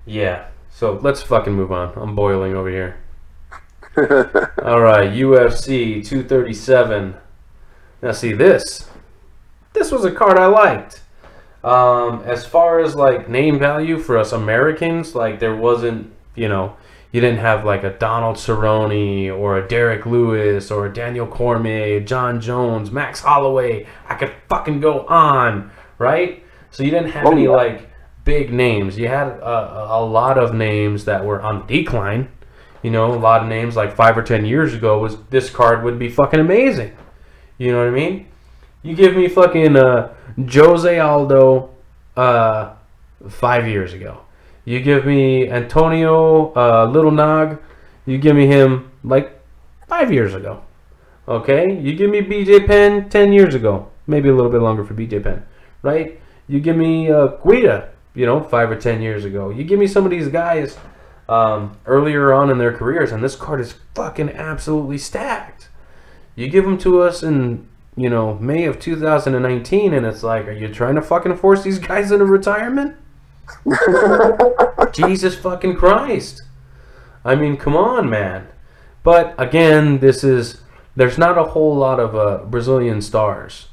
yeah. So, let's fucking move on. I'm boiling over here. Alright, UFC 237. Now see, this was a card I liked. As far as like name value for us Americans, like there wasn't, you know, you didn't have like a Donald Cerrone or a Derek Lewis or a Daniel Cormier, John Jones, Max Holloway. I could fucking go on, right? So you didn't have any like big names. You had a lot of names that were on the decline. You know, a lot of names like 5 or 10 years ago was this card would be fucking amazing. You know what I mean? You give me fucking Jose Aldo 5 years ago. You give me Antonio Little Nog. You give me him like 5 years ago. Okay? You give me BJ Penn 10 years ago. Maybe a little bit longer for BJ Penn. Right? You give me Guida, you know, 5 or 10 years ago. You give me some of these guys earlier on in their careers, and this card is fucking absolutely stacked. You give them to us in, you know, May of 2019, and it's like, are you trying to fucking force these guys into retirement? Jesus fucking Christ. I mean, come on, man. But again, there's not a whole lot of Brazilian stars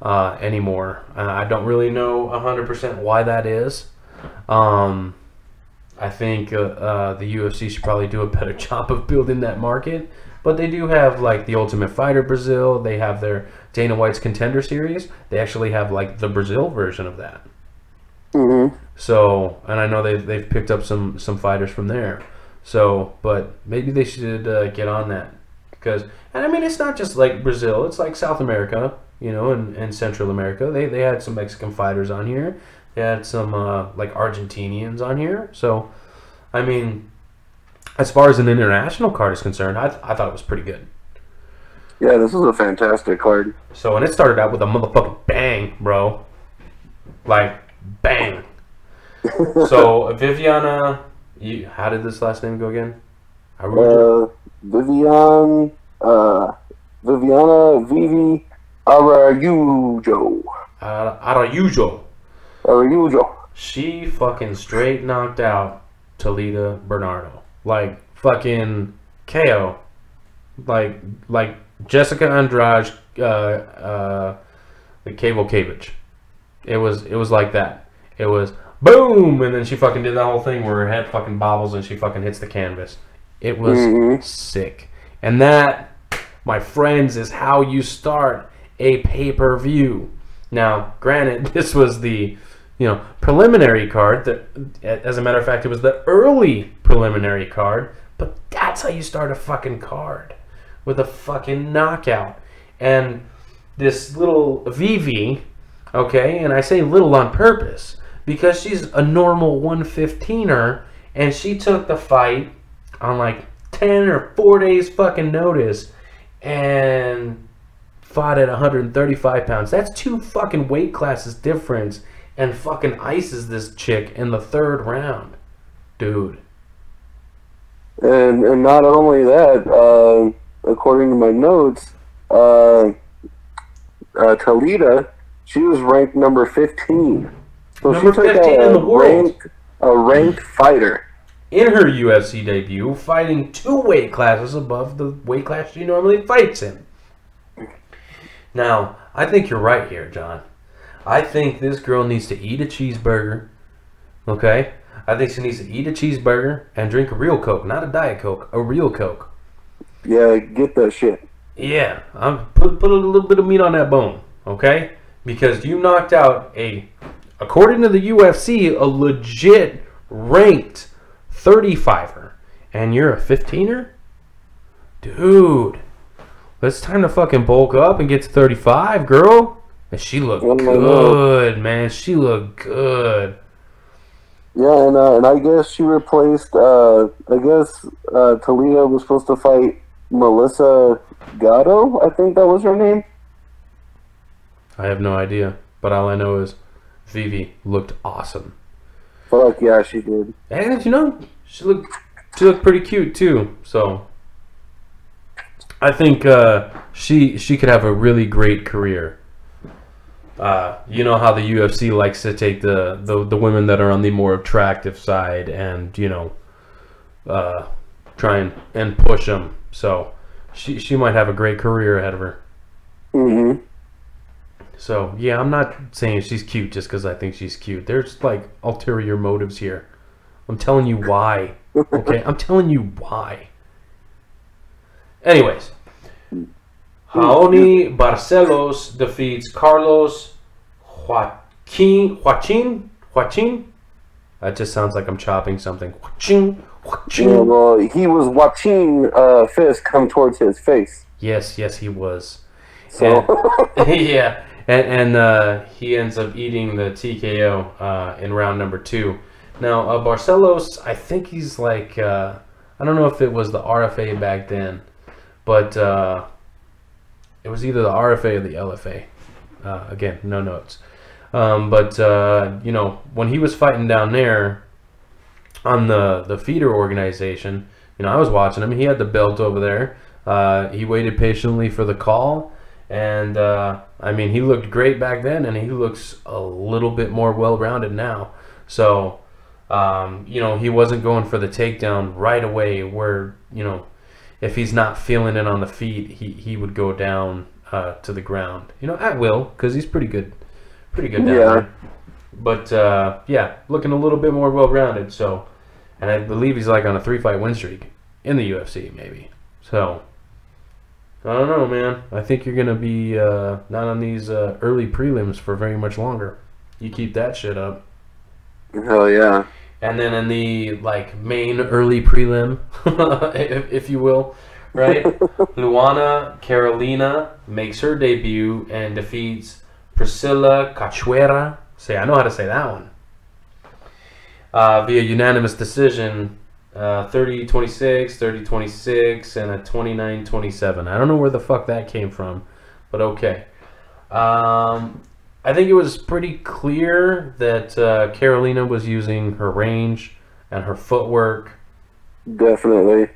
anymore. I don't really know 100% why that is. I think the UFC should probably do a better job of building that market. But they do have like the Ultimate Fighter Brazil. They have their Dana White's Contender Series. They actually have like the Brazil version of that. Mm-hmm. So, and I know they've picked up some fighters from there. So, but maybe they should get on that because, and I mean, it's not just like Brazil. It's like South America, you know, and Central America. They had some Mexican fighters on here. They had some like Argentinians on here. So, I mean, as far as an international card is concerned, I thought it was pretty good. Yeah, this is a fantastic card. So, and it started out with a motherfucking bang, bro. Like, bang. So, Viviana, how did this last name go again? Viviana Vivi Araujo. Araujo. She fucking straight knocked out Talita Bernardo. Like, fucking KO. Like Jessica Andrade, the Cable Cavage. It was like that. It was boom, and then she fucking did that whole thing where her head fucking bobbles and she fucking hits the canvas. It was sick. And that, my friends, is how you start a pay-per-view. Now, granted, this was the, you know, preliminary card. That, as a matter of fact, it was the early preliminary card. But that's how you start a fucking card, with a fucking knockout. And this little Vivi, okay, and I say little on purpose because she's a normal 115er, and she took the fight on like 10 or 4 days fucking notice and fought at 135 pounds. That's 2 fucking weight classes difference, and fucking ices this chick in the 3rd round. Dude. And not only that, according to my notes, Talita, she was ranked number 15. So Number she took 15 in the world. A ranked fighter. In her UFC debut, fighting 2 weight classes above the weight class she normally fights in. Now, I think you're right here, John. I think this girl needs to eat a cheeseburger, okay? I think she needs to eat a cheeseburger and drink a real Coke, not a Diet Coke, a real Coke. Yeah, get that shit. Yeah, put a little bit of meat on that bone, okay? Because you knocked out according to the UFC, a legit ranked 35er, and you're a 15er? Dude, it's time to fucking bulk up and get to 35, girl. And she looked good, man. She looked good. Yeah, and I guess she replaced, Talita was supposed to fight Melissa Gatto, I think that was her name. I have no idea, but all I know is Vivi looked awesome. Fuck yeah, she did. And you know, she looked pretty cute too. So I think she could have a really great career. You know how the UFC likes to take the women that are on the more attractive side and, you know, try and push them. So she might have a great career ahead of her. Mm-hmm. So yeah, I'm not saying she's cute just because I think she's cute. There's like ulterior motives here. I'm telling you why. Okay, I'm telling you why. Anyways, Raoni Barcelos defeats Carlos Joaquin. That just sounds like I'm chopping something. Joaquin. Yeah, well, he was watching fist come towards his face. Yes, he was. So And, yeah, and he ends up eating the TKO in round number 2. Now, Barcelos, I think he's like, I don't know if it was the RFA back then, but it was either the RFA or the LFA. Again, no notes. But you know, when he was fighting down there on the feeder organization, you know, I was watching him. He had the belt over there. He waited patiently for the call. And, I mean, he looked great back then, and he looks a little bit more well-rounded now. So, you know, he wasn't going for the takedown right away where, you know, if he's not feeling it on the feet, he would go down to the ground. You know, at will, because he's pretty good down Yeah. there. But yeah, looking a little bit more well-rounded. So, and I believe he's like on a 3-fight win streak in the UFC, maybe. So, I don't know, man. I think you're gonna be not on these early prelims for very much longer. You keep that shit up. Hell yeah. And then in the like main early prelim, if you will, right? Luana Carolina makes her debut and defeats Priscilla Cachoeira. Say, I know how to say that one. Via unanimous decision, 30-26, 30-26, and a 29-27. I don't know where the fuck that came from, but okay. I think it was pretty clear that Carolina was using her range and her footwork. Definitely.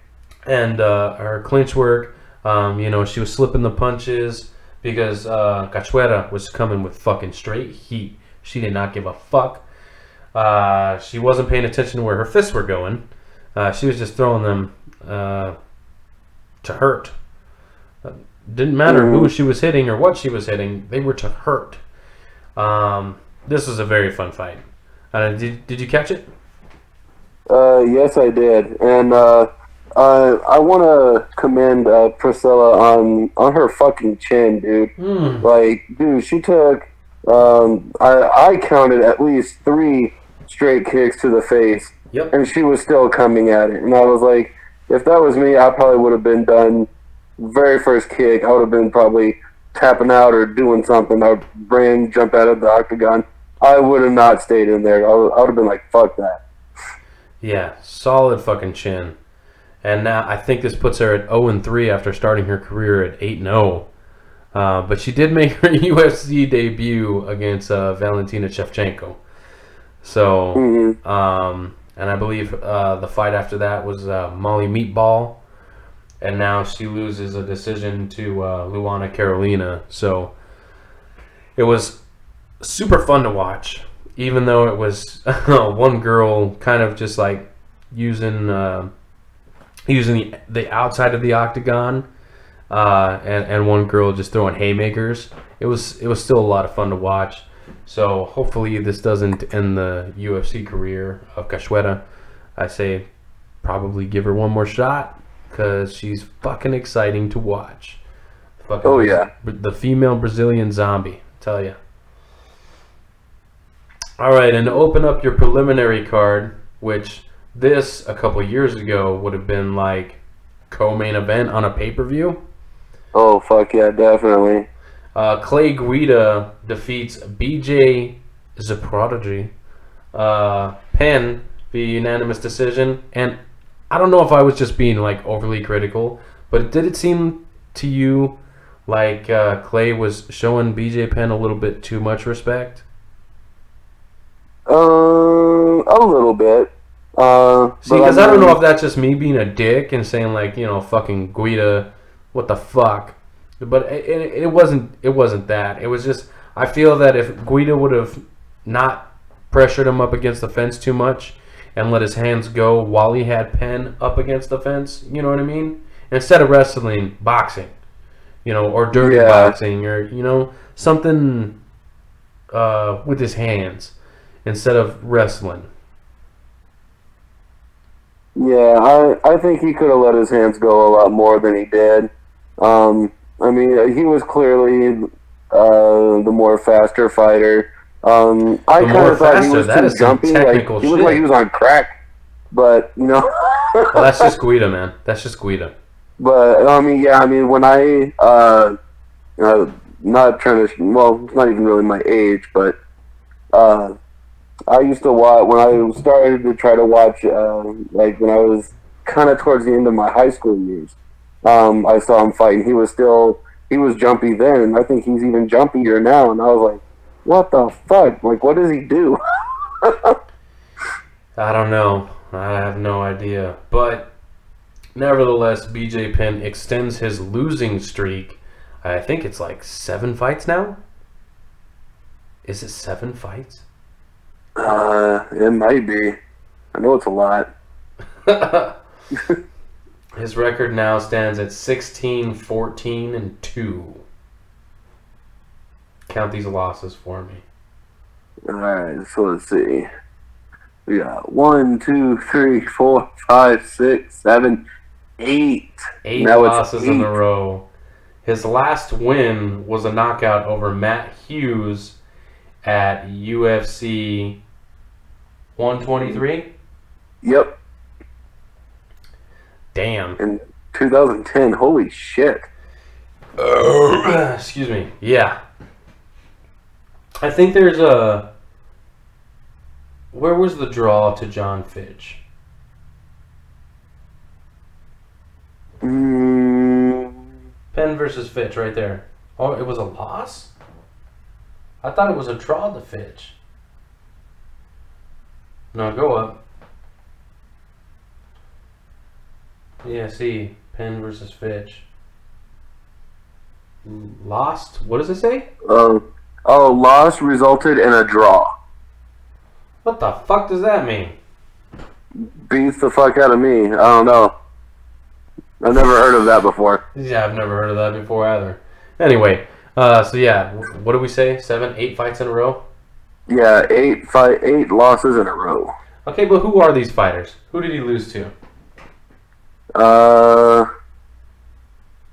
And her clinch work. You know, she was slipping the punches because Cachoeira was coming with fucking straight heat. She did not give a fuck. She wasn't paying attention to where her fists were going. She was just throwing them to hurt. Didn't matter who she was hitting or what she was hitting. They were to hurt. This was a very fun fight. Did you catch it? Yes, I did. And I want to commend Priscilla on her fucking chin, dude. Like, dude, she took... I counted at least 3 straight kicks to the face, and she was still coming at it. And I was like, if that was me, I probably would have been done very first kick. I would have been probably tapping out or doing something. Our brain jumped out of the octagon. I would have not stayed in there. I would have been like, fuck that. Yeah, solid fucking chin. And now I think this puts her at 0-3 after starting her career at 8-0. But she did make her UFC debut against Valentina Shevchenko. So, and I believe the fight after that was Molly Meatball. And now she loses a decision to Luana Carolina. So, it was super fun to watch. Even though it was one girl kind of just like using the outside of the octagon. And one girl just throwing haymakers. It was still a lot of fun to watch. So hopefully this doesn't end the UFC career of Cachoeira. I say probably give her one more shot because she's fucking exciting to watch. Fucking the female Brazilian zombie, I tell you. All right, and to open up your preliminary card, which this a couple years ago would have been like co-main event on a pay-per-view. Oh, fuck yeah, definitely. Clay Guida defeats BJ Zaprodigy Penn via unanimous decision. And I don't know if I was just being like overly critical, but did it seem to you like Clay was showing BJ Penn a little bit too much respect? A little bit. See, because I don't know if that's just me being a dick and saying like, you know, fucking Guida, what the fuck. But it wasn't that. It was just, I feel that if Guida would have not pressured him up against the fence too much and let his hands go while he had Penn up against the fence, you know what I mean? Instead of wrestling, boxing, you know, or dirty boxing, or, you know, something with his hands instead of wrestling. Yeah, I think he could have let his hands go a lot more than he did. I mean, he was clearly the more faster fighter. I kind of thought he was too jumpy. Like, he looked like he was on crack. But, you know. Well, that's just Guida, man. That's just Guida. But, I mean, yeah, I mean, when I, not trying to, well, it's not even really my age, but, I used to watch, when I started to try to watch, like, when I was kind of towards the end of my high school years, I saw him fighting. He was jumpy then, and I think he's even jumpier now, and I was like, what the fuck? Like, what does he do? I don't know. I have no idea. But, nevertheless, BJ Penn extends his losing streak. I think it's like 7 fights now? Is it 7 fights? It might be. I know it's a lot. His record now stands at 16-14-2. count these losses for me. All right, so let's see. We got 1, 2, 3, 4, 5, 6, 7, 8. 8 Now losses it's 8. in a row. His last win was a knockout over Matt Hughes at UFC 123. Yep. Damn. In 2010. Holy shit. Excuse me. Yeah. I think there's a... Where was the draw to John Fitch? Penn versus Fitch right there. Oh, it was a loss? I thought it was a draw to Fitch. No, go up. Yeah, see. Penn versus Fitch. Lost? What does it say? Loss resulted in a draw. What the fuck does that mean? Beats the fuck out of me. I don't know. I've never heard of that before. Yeah, I've never heard of that before either. Anyway, so yeah, what did we say? 7, 8 fights in a row? Yeah, 8 losses in a row. Okay, but who are these fighters? Who did he lose to? Because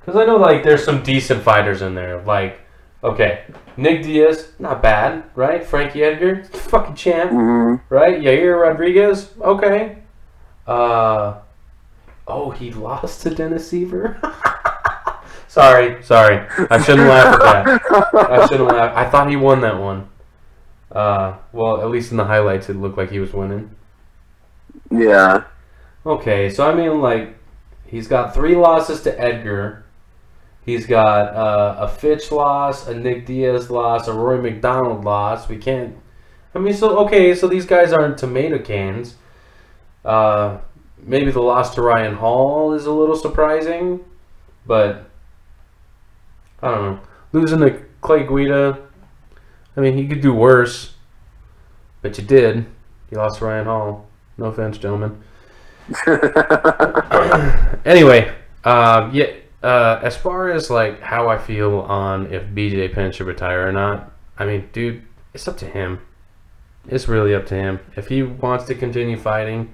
I know, like, there's some decent fighters in there. Like, okay, Nick Diaz, not bad, right? Frankie Edgar, fucking champ, right? Yair Rodriguez, okay. Oh, he lost to Dennis Seaver? Sorry. I shouldn't laugh at that. I shouldn't laugh. I thought he won that one. Well, at least in the highlights, it looked like he was winning. Yeah. Okay, so I mean, like, he's got 3 losses to Edgar. He's got a Fitch loss, a Nick Diaz loss, a Roy McDonald loss. We can't... I mean, so, okay, so these guys aren't tomato cans. Maybe the loss to Ryan Hall is a little surprising, but I don't know. Losing to Clay Guida, I mean, he could do worse, but you did. You lost to Ryan Hall. No offense, gentlemen. Anyway, as far as like how I feel on if BJ Penn should retire or not, I mean, dude, it's up to him. It's really up to him. If he wants to continue fighting,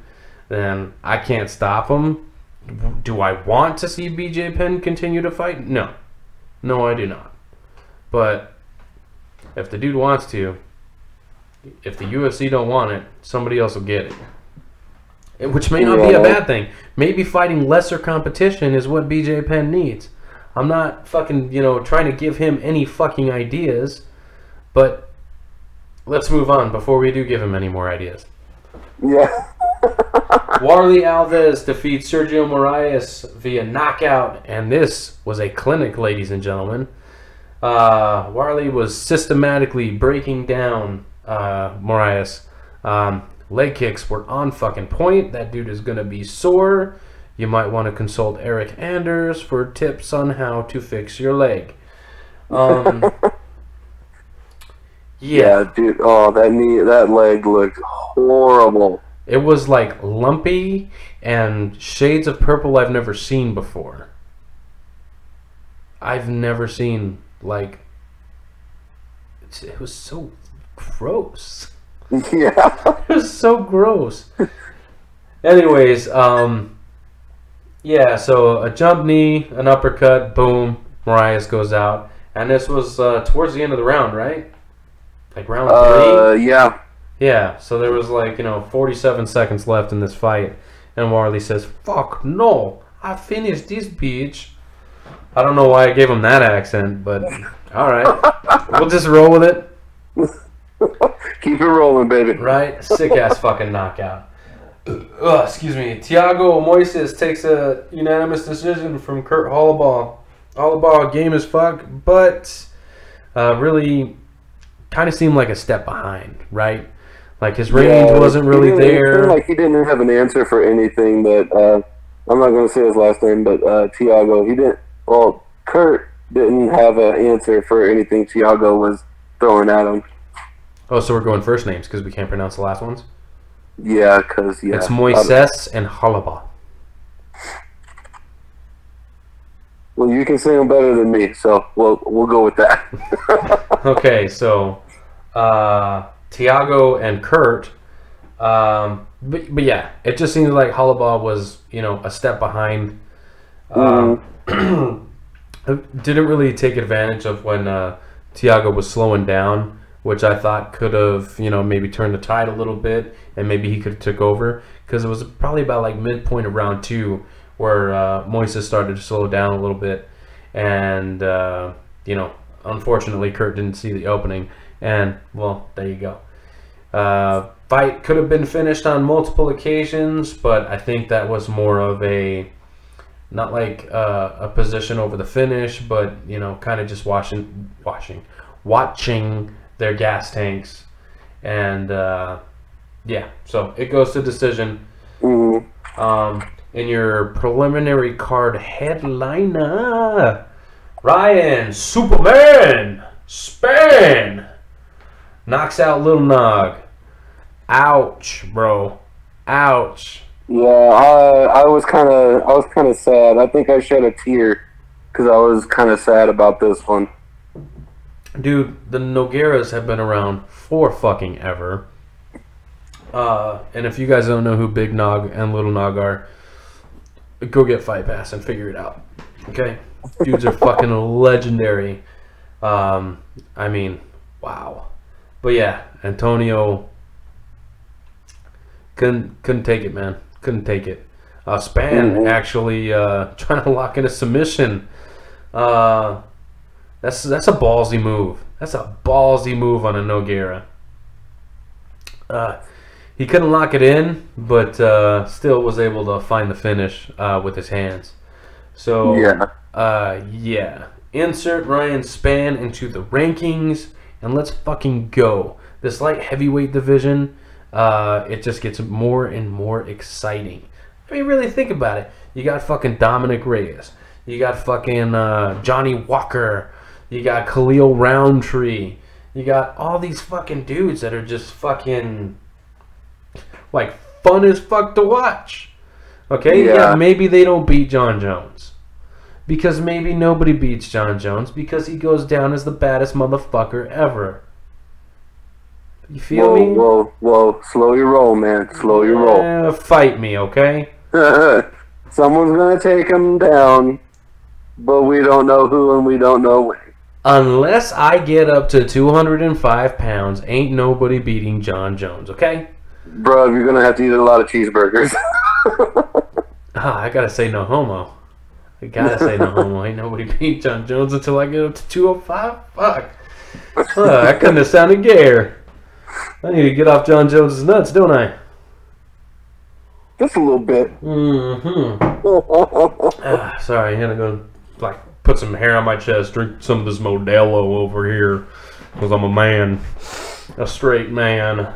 then I can't stop him. Do I want to see BJ Penn continue to fight? No. No, I do not. But if the dude wants to, if the UFC don't want it, somebody else will get it. Which may not be a bad thing. Maybe fighting lesser competition is what BJ Penn needs. I'm not fucking, trying to give him any fucking ideas. But let's move on before we do give him any more ideas. Yeah. Warley Alves defeats Sergio Moraes via knockout, and this was a clinic, ladies and gentlemen. Warley was systematically breaking down Moraes. Leg kicks were on fucking point. That dude is going to be sore. You might want to consult Eric Anders for tips on how to fix your leg. Yeah, dude. Oh, that leg looked horrible. It was like lumpy and shades of purple I've never seen before. I've never seen, like, it was so gross. Yeah. It was so gross. Anyways, yeah, so a jump knee, an uppercut, boom, Moraes goes out. And this was towards the end of the round, right? Like round 3? Yeah. Yeah, so there was like, 47 seconds left in this fight. And Warley says, "Fuck no, I finished this bitch." I don't know why I gave him that accent, but alright. We'll just roll with it. Keep it rolling, baby. Right? Sick-ass fucking knockout. Excuse me. Thiago Moises takes a unanimous decision from Kurt Hollaball. Hollaball, game as fuck, but really kind of seemed like a step behind, right? Like his range wasn't really there. It seemed like he didn't have an answer for anything that, I'm not going to say his last name, but Thiago, Kurt didn't have an answer for anything Thiago was throwing at him. Oh, so we're going first names because we can't pronounce the last ones? Yeah, because, yeah. It's Moises and Hollaball. Well, you can sing them better than me, so we'll go with that. Okay, so Tiago and Kurt. But yeah, it just seems like Hollabaugh was, a step behind. Didn't really take advantage of when Tiago was slowing down, which I thought could have, maybe turned the tide a little bit, and maybe he could have took over, because it was probably about like midpoint of round 2 where Moises started to slow down a little bit, and unfortunately Kurt didn't see the opening, and well, there you go. Fight could have been finished on multiple occasions, but I think that was more of a, not like a position over the finish, but kind of just watching their gas tanks, and yeah, so it goes to decision. In your preliminary card headliner, Ryan Superman Span knocks out Little Nog. Ouch, bro. Ouch. Yeah, I was kind of sad. I think I shed a tear because I was kind of sad about this one. Dude, the Nogueiras have been around for fucking ever. And if you guys don't know who Big Nog and Little Nog are, go get Fight Pass and figure it out. Okay? Dudes are fucking legendary. I mean, wow. But yeah, Antonio couldn't take it, man. Couldn't take it. Span actually trying to lock in a submission. That's a ballsy move. That's a ballsy move on a Nogueira. He couldn't lock it in, but still was able to find the finish with his hands. So yeah. Insert Ryan Span into the rankings, and let's fucking go. This light heavyweight division, it just gets more and more exciting. I mean, really think about it. You got fucking Dominic Reyes. You got fucking Johnny Walker. You got Khalil Roundtree. You got all these fucking dudes that are just fucking like fun as fuck to watch. Okay? Yeah, maybe they don't beat John Jones. Because maybe nobody beats John Jones because he goes down as the baddest motherfucker ever. You feel me? Whoa. Slow your roll, man. Slow your roll. Fight me, okay? Someone's going to take him down, but we don't know who and we don't know when. Unless I get up to 205 pounds, ain't nobody beating John Jones, okay? Bro, you're going to have to eat a lot of cheeseburgers. I got to say no homo. I got to say no homo. Ain't nobody beat John Jones until I get up to 205? Fuck. That couldn't have sounded gayer. I need to get off John Jones' nuts, don't I? Just a little bit. Sorry, I'm gonna go put some hair on my chest, drink some of this Modelo over here, because I'm a man, a straight man.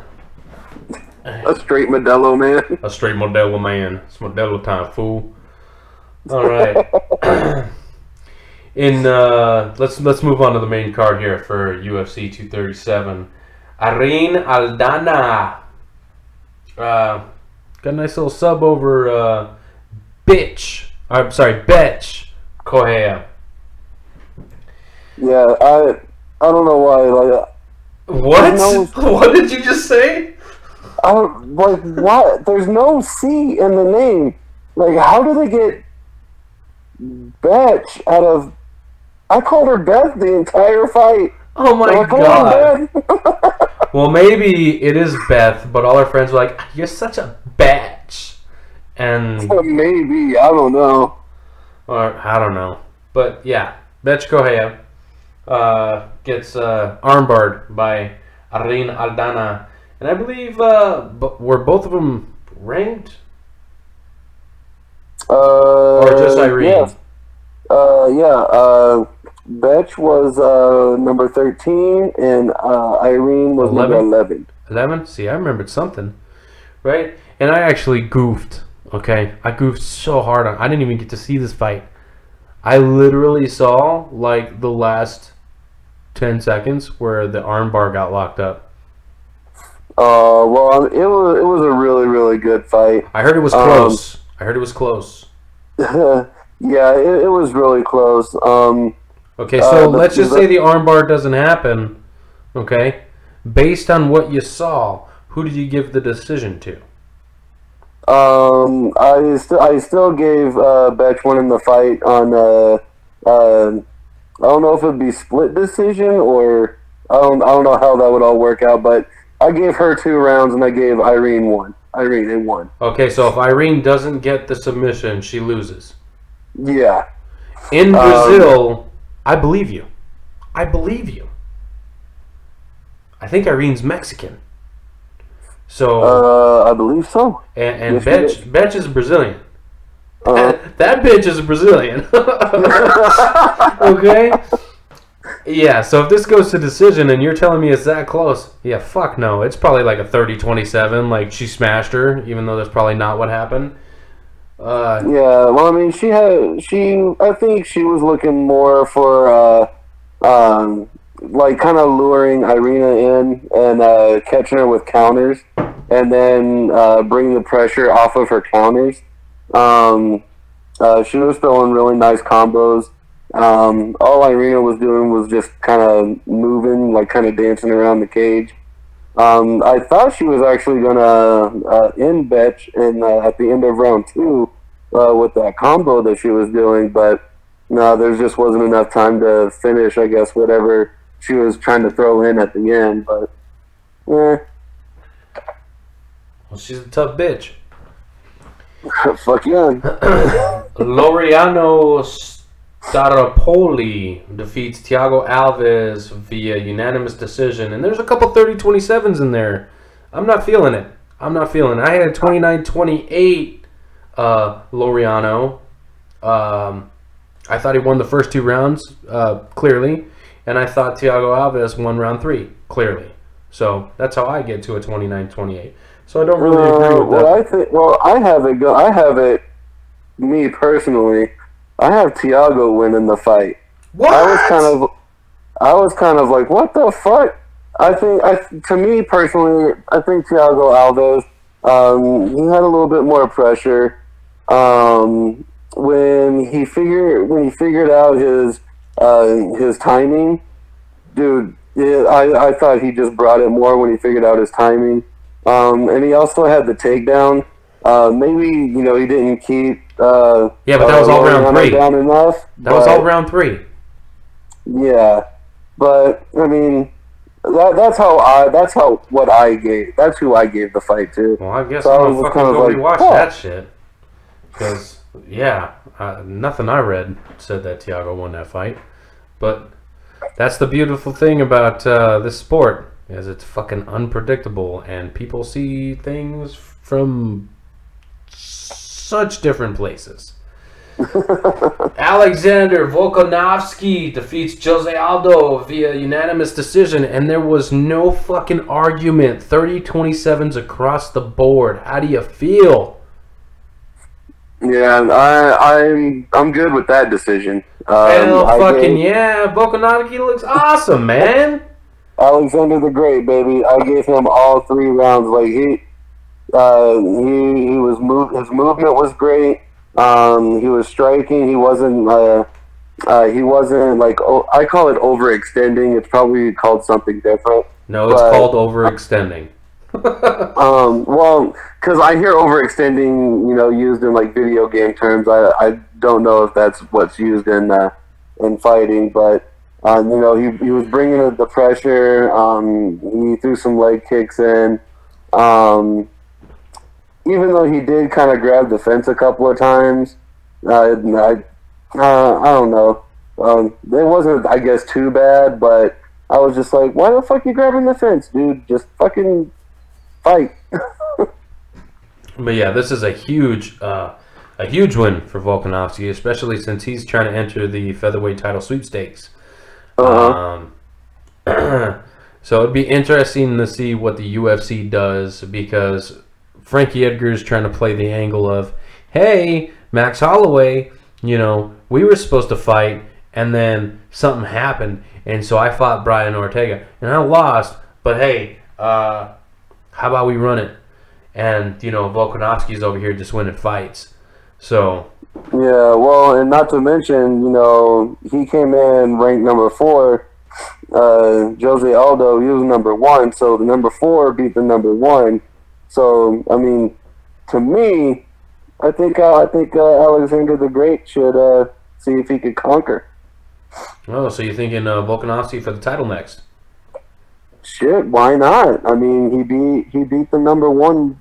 A straight Modelo man. A straight Modelo man. It's Modelo time, fool. All right. Let's move on to the main card here for UFC 237. Irene Aldana got a nice little sub over Betch Correa. Yeah, I don't know why. What? What did you just say? What? There's no C in the name. Like, how do they get Betch out of? I called her Beth the entire fight. Oh my god. Well, maybe it is Beth, but all her friends were like, "You're such a bitch," and maybe, I don't know. Or I don't know, but yeah, Betch Correa gets armbarred by Irene Aldana, and I believe were both of them ranked, or just Irene? Yeah. Betch was number 13, and Irene was 11? Number 11. 11? See, I remembered something, right? And I actually goofed, okay? I goofed so hard. I didn't even get to see this fight. I literally saw, like, the last 10 seconds where the armbar got locked up. Well, it was a really, really good fight. I heard it was close. I heard it was close. Yeah, it was really close. Okay, so let's just say the armbar doesn't happen. Okay, based on what you saw, who did you give the decision to? I still gave Betch winning the fight on I don't know if it would be split decision or I don't know how that would all work out, but I gave her 2 rounds and I gave Irene 1. Irene it won. Okay, so if Irene doesn't get the submission, she loses. Yeah. In Brazil, I believe you. I believe you. I think Irene's Mexican. So I believe so. And Yes, Betch is Brazilian. Uh-huh. That bitch is a Brazilian. Okay? Yeah, so if this goes to decision and you're telling me it's that close, yeah, fuck no. It's probably like a 30-27, like she smashed her, even though that's probably not what happened. Yeah, well, I mean, I think she was looking more for, like, kind of luring Irina in and catching her with counters, and then bringing the pressure off of her counters. She was throwing really nice combos. All Irina was doing was just kind of moving, like kind of dancing around the cage. I thought she was actually gonna end Betch at the end of round 2 with that combo that she was doing, but no, there just wasn't enough time to finish, I guess, whatever she was trying to throw in at the end. But well, she's a tough bitch. fuck yeah. Laureano Staropoli defeats Thiago Alves via unanimous decision. And there's a couple 30-27s in there. I'm not feeling it. I'm not feeling it. I had 29-28 Laureano. I thought he won the first 2 rounds, clearly. And I thought Thiago Alves won round 3, clearly. So that's how I get to a 29-28. So I don't really agree with that. I have it. Me personally, I have Thiago winning the fight. What? I was kind of like, what the fuck? To me personally, I think Thiago Alves, he had a little bit more pressure. When he figured out his timing, dude, I thought he just brought it more when he figured out his timing. And he also had the takedown. Maybe, he didn't keep yeah, but that was all round 3. Down enough. That was all round 3. Yeah, but I mean, that's who I gave the fight to. Well, I guess So I'm gonna fucking go rewatch oh. that shit. Because yeah, nothing I read said that Thiago won that fight. But that's the beautiful thing about this sport, is it's fucking unpredictable, and people see things from such different places. Alexander Volkanovski defeats Jose Aldo via unanimous decision, and there was no fucking argument. 30-27s across the board. How do you feel? Yeah, I'm good with that decision. Hell fucking yeah. Volkanovski looks awesome, man. Alexander the Great, baby. I gave him all 3 rounds. Like he his movement was great. He was striking. He wasn't like, I call it overextending. It's probably called something different. No, it's called overextending. Well, because I hear overextending, used in like video game terms. I don't know if that's what's used in fighting, but he was bringing the pressure. He threw some leg kicks in. Even though he did kind of grab the fence a couple of times, I don't know. It wasn't, I guess, too bad, but I was just like, why the fuck you grabbing the fence, dude? Just fucking fight. But yeah, this is a huge win for Volkanovski, especially since he's trying to enter the featherweight title sweepstakes. Uh-huh. So it'd be interesting to see what the UFC does, because Frankie Edgar's trying to play the angle of, hey, Max Holloway, we were supposed to fight, and then something happened, and so I fought Brian Ortega, and I lost, but hey, how about we run it? And, Volkanovski's over here just winning fights. So Yeah, well, and not to mention, you know, he came in ranked number 4. Jose Aldo, he was number 1, so the number 4 beat the number 1. So, I mean, to me, I think Alexander the Great should see if he could conquer. Oh, so you're thinking Volkanovski for the title next? Shit, why not? I mean, he beat the number one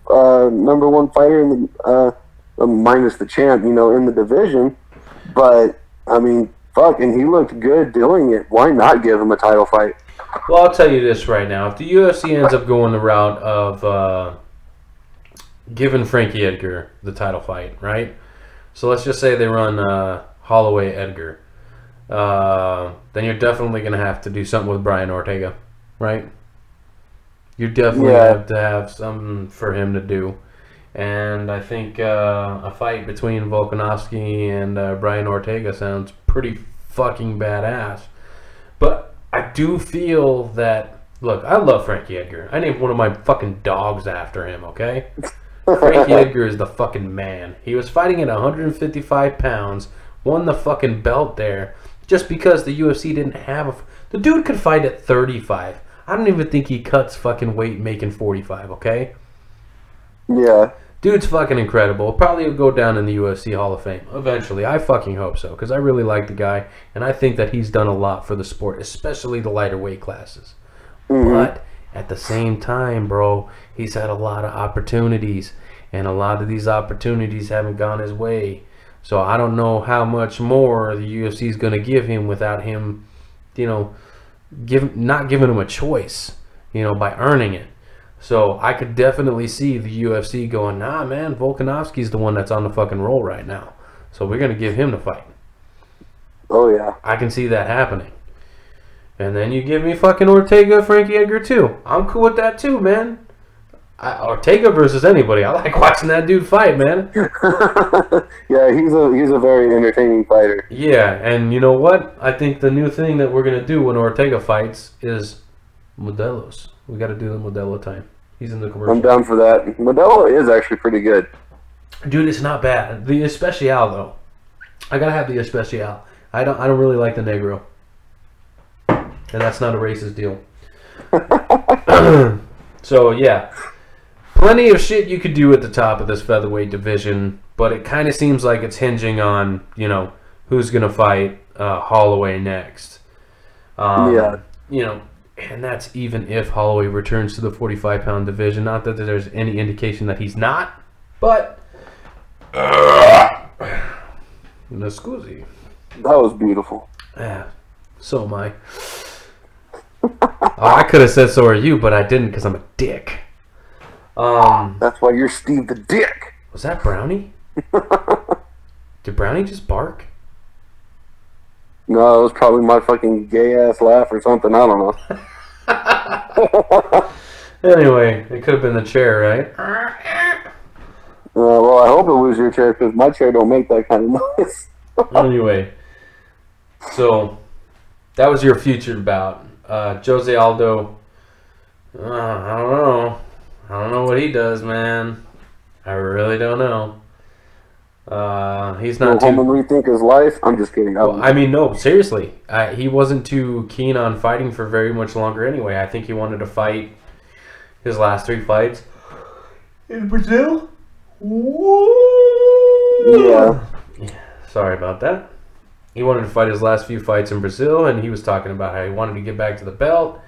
fighter in the minus the champ, you know, in the division. But I mean, fuck, and he looked good doing it. Why not give him a title fight? Well, I'll tell you this right now: if the UFC ends up going the route of giving Frankie Edgar the title fight, right? So let's just say they run Holloway Edgar, then you're definitely gonna have to do something with Brian Ortega. Right? You definitely have to have something for him to do. And I think a fight between Volkanovski and Brian Ortega sounds pretty fucking badass. But I do feel that, look, I love Frankie Edgar. I named one of my fucking dogs after him, okay? Frankie Edgar is the fucking man. He was fighting at 155 pounds, won the fucking belt there, just because the UFC didn't have a... The dude could fight at 35. I don't even think he cuts fucking weight making 45, okay? Yeah. Dude's fucking incredible. Probably will go down in the UFC Hall of Fame eventually. I fucking hope so, because I really like the guy, and I think that he's done a lot for the sport, especially the lighter weight classes. But at the same time, bro, he's had a lot of opportunities, and a lot of these opportunities haven't gone his way. So I don't know how much more the UFC is going to give him without him, you know, not giving him a choice, you know, by earning it. So I could definitely see the UFC going, nah, man, Volkanovski's the one that's on the fucking roll right now. So we're going to give him the fight. Oh, yeah. I can see that happening. And then you give me fucking Ortega, Frankie Edgar, too. I'm cool with that, too, man. Ortega versus anybody. I like watching that dude fight, man. Yeah, he's a very entertaining fighter. Yeah, and you know what? I think the new thing that we're going to do when Ortega fights is Modelos. We got to do the Modelo time. He's in the commercial. I'm down for that. Modelo is actually pretty good. Dude, it's not bad. The Especial, though. I got to have the Especial. I don't really like the Negro. And that's not a racist deal. So, yeah. Plenty of shit you could do at the top of this featherweight division, but it kind of seems like it's hinging on, you know, who's going to fight Holloway next. Yeah. You know, and that's even if Holloway returns to the 45-pound division. Not that there's any indication that he's not, but... Scusi. That was beautiful. Yeah, so am I. I could have said so are you, but I didn't because I'm a dick. That's why you're Steve the Dick. Was that Brownie? Did Brownie just bark? No, it was probably my fucking gay-ass laugh or something. I don't know. Anyway, it could have been the chair, right? Well, I hope it was your chair because my chair don't make that kind of noise. Anyway, so that was your featured bout. Jose Aldo, I don't know. I don't know what he does, man. I really don't know. He's not home and rethink his life. I'm just kidding. Well, I mean, no, seriously. He wasn't too keen on fighting for very much longer anyway. I think he wanted to fight his last 3 fights in Brazil. Yeah. Sorry about that. He wanted to fight his last few fights in Brazil, and he was talking about how he wanted to get back to the belt.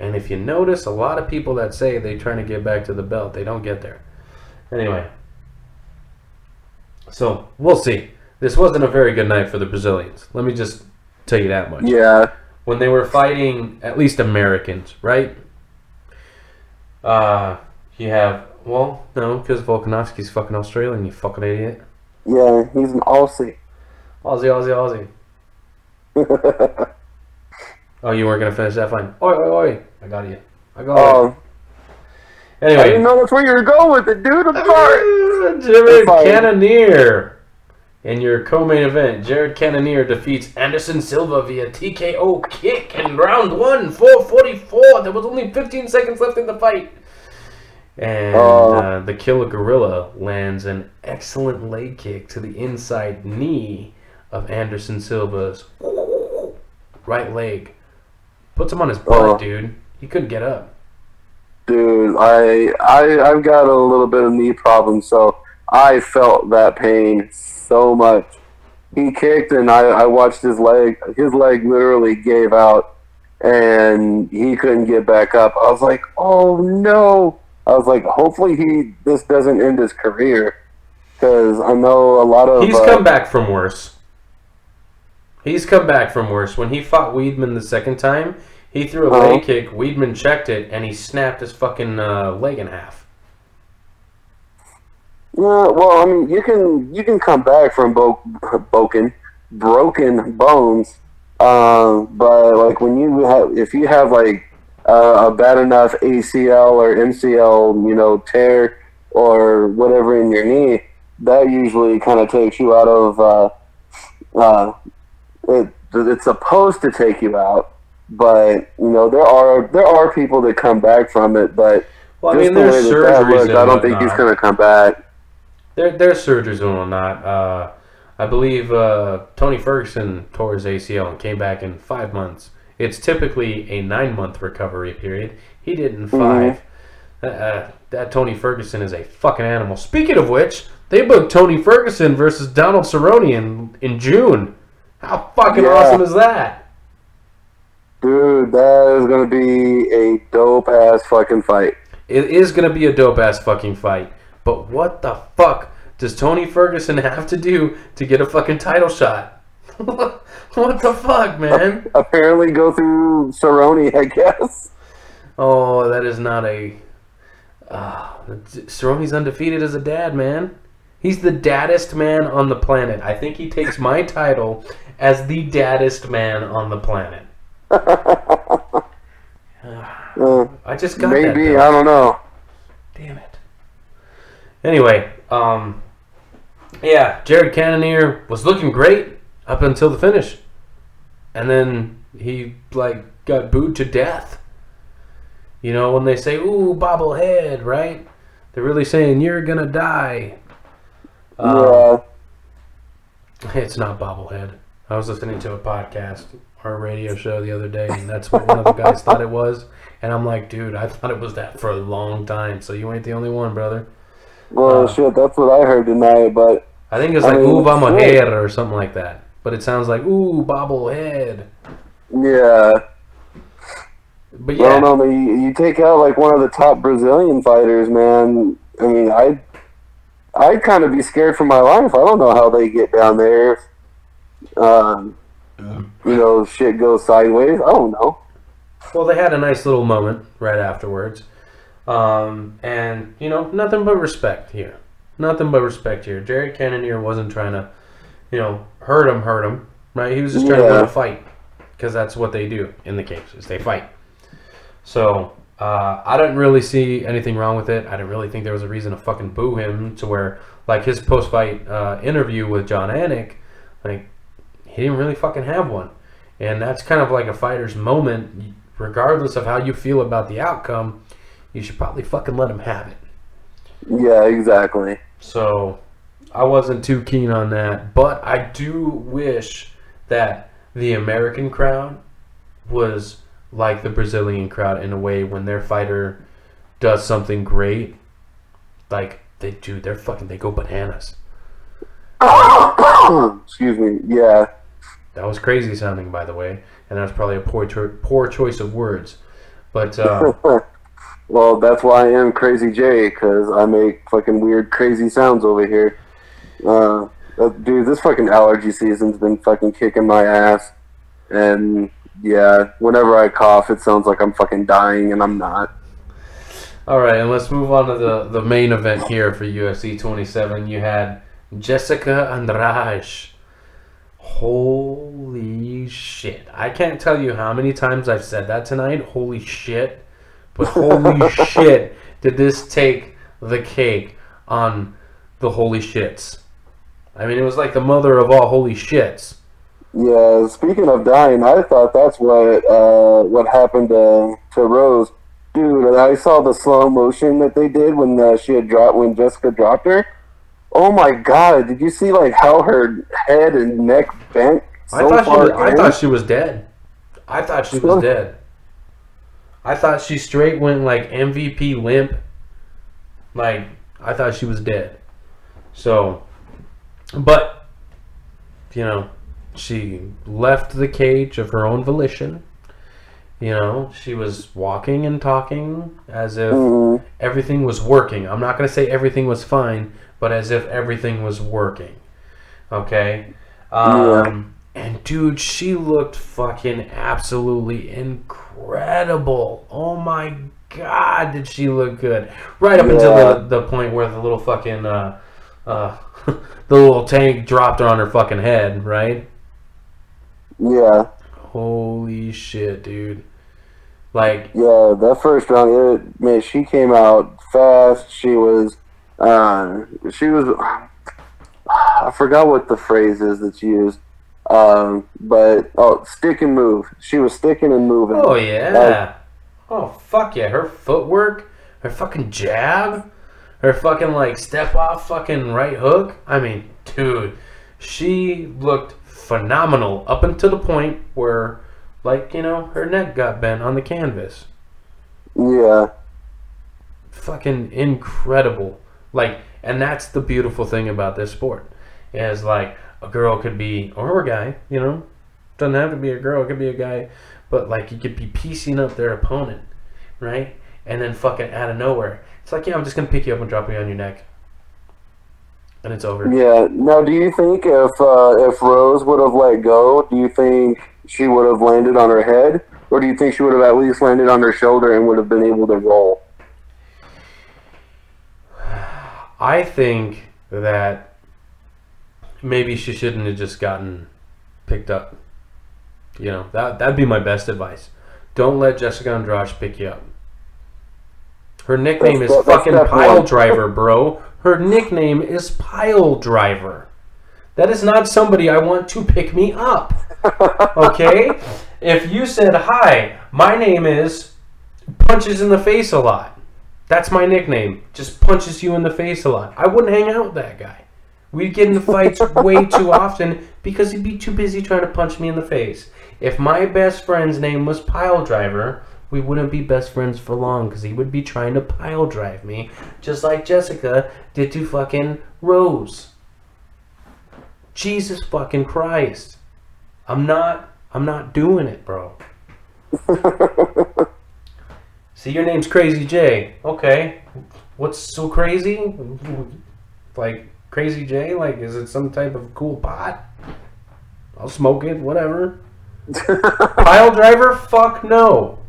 And if you notice, a lot of people that say they're trying to get back to the belt, they don't get there. Anyway. So, we'll see. This wasn't a very good night for the Brazilians. Let me just tell you that much. Yeah. When they were fighting, at least Americans, right? You have... Well, no, because Volkanovski's fucking Australian, you fucking idiot. Yeah, he's an Aussie. Aussie. Oh, you weren't going to finish that? Fine. Oi. I got you. I got it. Anyway. I didn't know that's where you were going with it, dude. I'm sorry. Jared Cannonier. In your co-main event, Jared Cannonier defeats Anderson Silva via TKO kick in round 1, 4:44. There was only 15 seconds left in the fight. And the Killer Gorilla lands an excellent leg kick to the inside knee of Anderson Silva's right leg. Puts him on his butt, dude. He couldn't get up. Dude, I've got a little bit of knee problem, so I felt that pain so much. He kicked, and I watched his leg. His leg literally gave out, and he couldn't get back up. I was like, oh no. I was like, hopefully this doesn't end his career, because I know a lot of... He's come back from worse. He's come back from worse. When he fought Weidman the second time, he threw a leg kick, Weidman checked it, and he snapped his fucking leg in half. Yeah, well, I mean, you can come back from broken bones, but like if you have like a bad enough ACL or MCL, tear or whatever in your knee, that usually kind of takes you out of it's supposed to take you out, but there are people that come back from it, but well, I mean, there's surgeries. I don't think he's going to come back. There's surgeries and whatnot. I believe Tony Ferguson tore his ACL and came back in 5 months. It's typically a 9-month recovery period. He did in 5. That Tony Ferguson is a fucking animal. Speaking of which, they booked Tony Ferguson versus Donald Cerrone in June. How fucking awesome is that? Dude, that is going to be a dope-ass fucking fight. It is going to be a dope-ass fucking fight. But what the fuck does Tony Ferguson have to do to get a fucking title shot? What the fuck, man? Apparently go through Cerrone, I guess. Oh, that is not a... Cerrone's undefeated as a dad, man. He's the daddest man on the planet. I think he takes my title as the daddest man on the planet. I just got that. Maybe, I don't know. Damn it. Anyway, yeah, Jared Cannonier was looking great up until the finish. And then he, got booed to death. When they say, ooh, bobblehead, right? They're really saying, you're gonna die. Yeah. It's not bobblehead. I was listening to a podcast or a radio show the other day, and that's what one of the guys thought it was. And I'm like, dude, I thought it was that for a long time, so you ain't the only one, brother. Well, shit, that's what I heard tonight, but... I think it's ooh, bobblehead or something like that. But it sounds like, ooh, bobblehead. Yeah. But yeah. I don't know, you take out, one of the top Brazilian fighters, man. I mean, I'd kind of be scared for my life. I don't know how they get down there. Shit goes sideways. I don't know. Well, they had a nice little moment right afterwards. And, nothing but respect here. Nothing but respect here. Jared Cannonier wasn't trying to, hurt him, right? He was just trying to win a fight. Because that's what they do in the cage, is they fight. So, I didn't really see anything wrong with it. I didn't really think there was a reason to fucking boo him to where, his post-fight interview with John Anik, he didn't really fucking have one. And that's kind of like a fighter's moment. Regardless of how you feel about the outcome, you should probably fucking let him have it. Yeah, exactly. So, I wasn't too keen on that. But I do wish that the American crowd was like the Brazilian crowd in a way when their fighter does something great. They go bananas. Excuse me, yeah. That was crazy sounding, by the way. And that was probably a poor choice of words. But, well, that's why I am Crazy J, because I make fucking weird, crazy sounds over here. Dude, this fucking allergy season's been fucking kicking my ass. And, yeah, whenever I cough, it sounds like I'm fucking dying, and I'm not. All right, and let's move on to the main event here for UFC 27. You had Jessica Andrade. Holy shit. I can't tell you how many times I've said that tonight. Holy shit. But holy shit, did this take the cake on the holy shits. I mean, it was like the mother of all holy shits. Yeah, speaking of dying, I thought that's what happened to Rose. Dude, I saw the slow motion that they did when when Jessica dropped her. Oh my god! Did you see like how her head and neck bent so far in? I thought she was dead. I thought she was dead. I thought she straight went like MVP limp. Like I thought she was dead. So, but you know, she left the cage of her own volition. You know, she was walking and talking as if everything was working. I'm not going to say everything was fine, but as if everything was working. Okay? And dude, she looked fucking absolutely incredible. Oh my god, did she look good. Right up until the point where the little fucking, the little tank dropped on her fucking head, right? Yeah. Holy shit, dude. Like, yeah, that first round, man, she came out fast. She was, I forgot what the phrase is that's used. But, stick and move. She was sticking and moving. oh yeah. Oh, fuck yeah. Her footwork, her fucking jab, her fucking, like, step off fucking right hook. I mean, dude, she looked phenomenal up until the point where, like, you know, her neck got bent on the canvas. Yeah. Fucking incredible. Like, and that's the beautiful thing about this sport. Is, like, a girl could be, or a guy, you know. Doesn't have to be a girl, it could be a guy. But, like, you could be piecing up their opponent, right? And then fucking out of nowhere. It's like, yeah, I'm just going to pick you up and drop you on your neck. And it's over. Yeah. Now, do you think if Rose would have let go, do you think she would have landed on her head? Or do you think she would have at least landed on her shoulder and would have been able to roll? I think that maybe she shouldn't have just gotten picked up. You know, that'd be my best advice. Don't let Jessica Andrade pick you up. Her nickname is fucking Pile Driver, bro. Her nickname is Pile Driver. That is not somebody I want to pick me up. Okay? If you said, hi, my name is Punches in the Face a Lot. That's my nickname. Just punches you in the face a lot. I wouldn't hang out with that guy. We'd get into fights way too often because he'd be too busy trying to punch me in the face. If my best friend's name was Pile Driver, we wouldn't be best friends for long because he would be trying to pile drive me just like Jessica did to fucking Rose. Jesus fucking Christ. I'm not doing it, bro. See, your name's Crazy J. Okay. What's so crazy? Like, Crazy J? Like, is it some type of cool pot? I'll smoke it, whatever. Pile driver? Fuck no.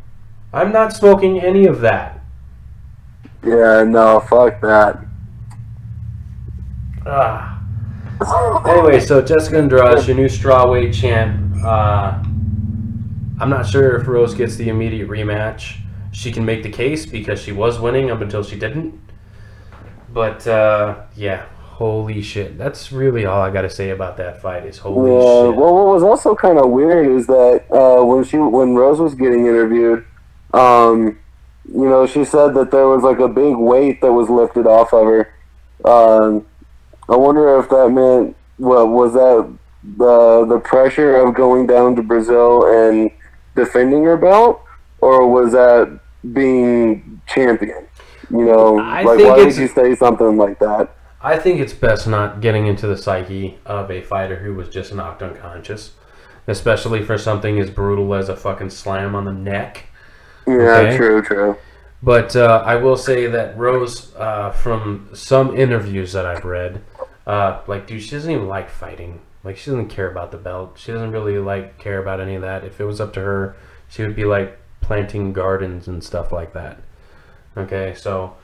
I'm not smoking any of that. Yeah, no, fuck that. Anyway, so Jessica Andrade, your new strawweight champ. I'm not sure if Rose gets the immediate rematch. She can make the case because she was winning up until she didn't. But, yeah, holy shit. That's really all I got to say about that fight is holy shit. Well, what was also kind of weird is that when Rose was getting interviewed, you know, she said that there was like a big weight that was lifted off of her. I wonder if that meant, was that the pressure of going down to Brazil and defending her belt, or was that being champion? You know, like, why did you say something like that? I think it's best not getting into the psyche of a fighter who was just knocked unconscious, especially for something as brutal as a fucking slam on the neck. Yeah, okay? True. But I will say that Rose, from some interviews that I've read, like, dude, she doesn't even like fighting. Like, she doesn't care about the belt. She doesn't really, like, care about any of that. If it was up to her, she would be, like, planting gardens and stuff like that. Okay, so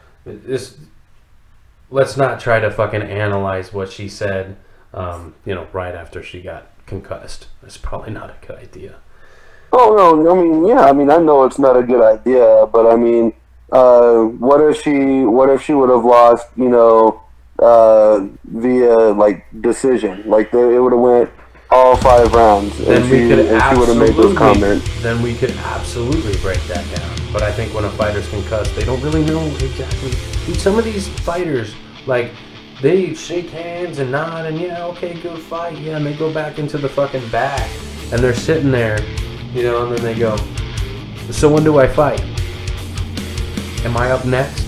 let's not try to fucking analyze what she said, you know, right after she got concussed. It's probably not a good idea. Oh, no, I mean, yeah, I mean, I know it's not a good idea, but I mean, what if she would have lost, you know, via, like, decision? Like, it would have went all 5 rounds, and she would have made those comments. Then we could absolutely break that down. But I think when a fighter's concussed, they don't really know exactly. Dude, some of these fighters, like, they shake hands and nod and, yeah, okay, good fight. Yeah, and they go back into the fucking bag. And they're sitting there, you know, and then they go, so when do I fight? Am I up next?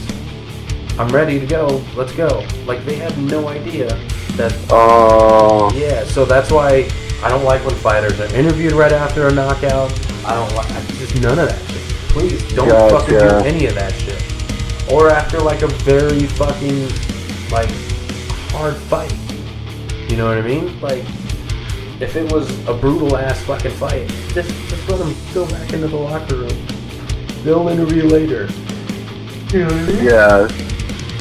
I'm ready to go. Let's go. Like, they have no idea that... Oh. Yeah, so that's why I don't like when fighters are interviewed right after a knockout. I don't like... Just none of that shit. Please, don't fucking do any of that shit. Or after, like, a very fucking, like, hard fight. You know what I mean? Like, if it was a brutal-ass fucking fight, just let them go back into the locker room. They'll interview later. You know what I mean? Yeah.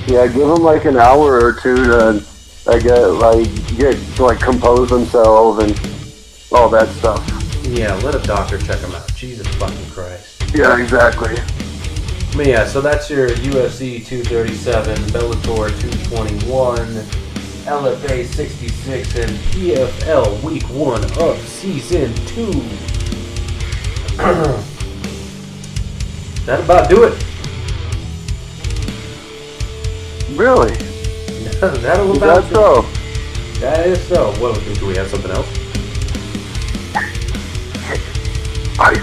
Yeah, give them like an hour or two to, get compose themselves and all that stuff. Yeah, let a doctor check them out. Jesus fucking Christ. Yeah, exactly. But yeah, so that's your UFC 237, Bellator 221, LFA 66, and PFL Week 1 of Season 2. That about do it. Really? That'll Is about that so? That is so. What do we have something else? I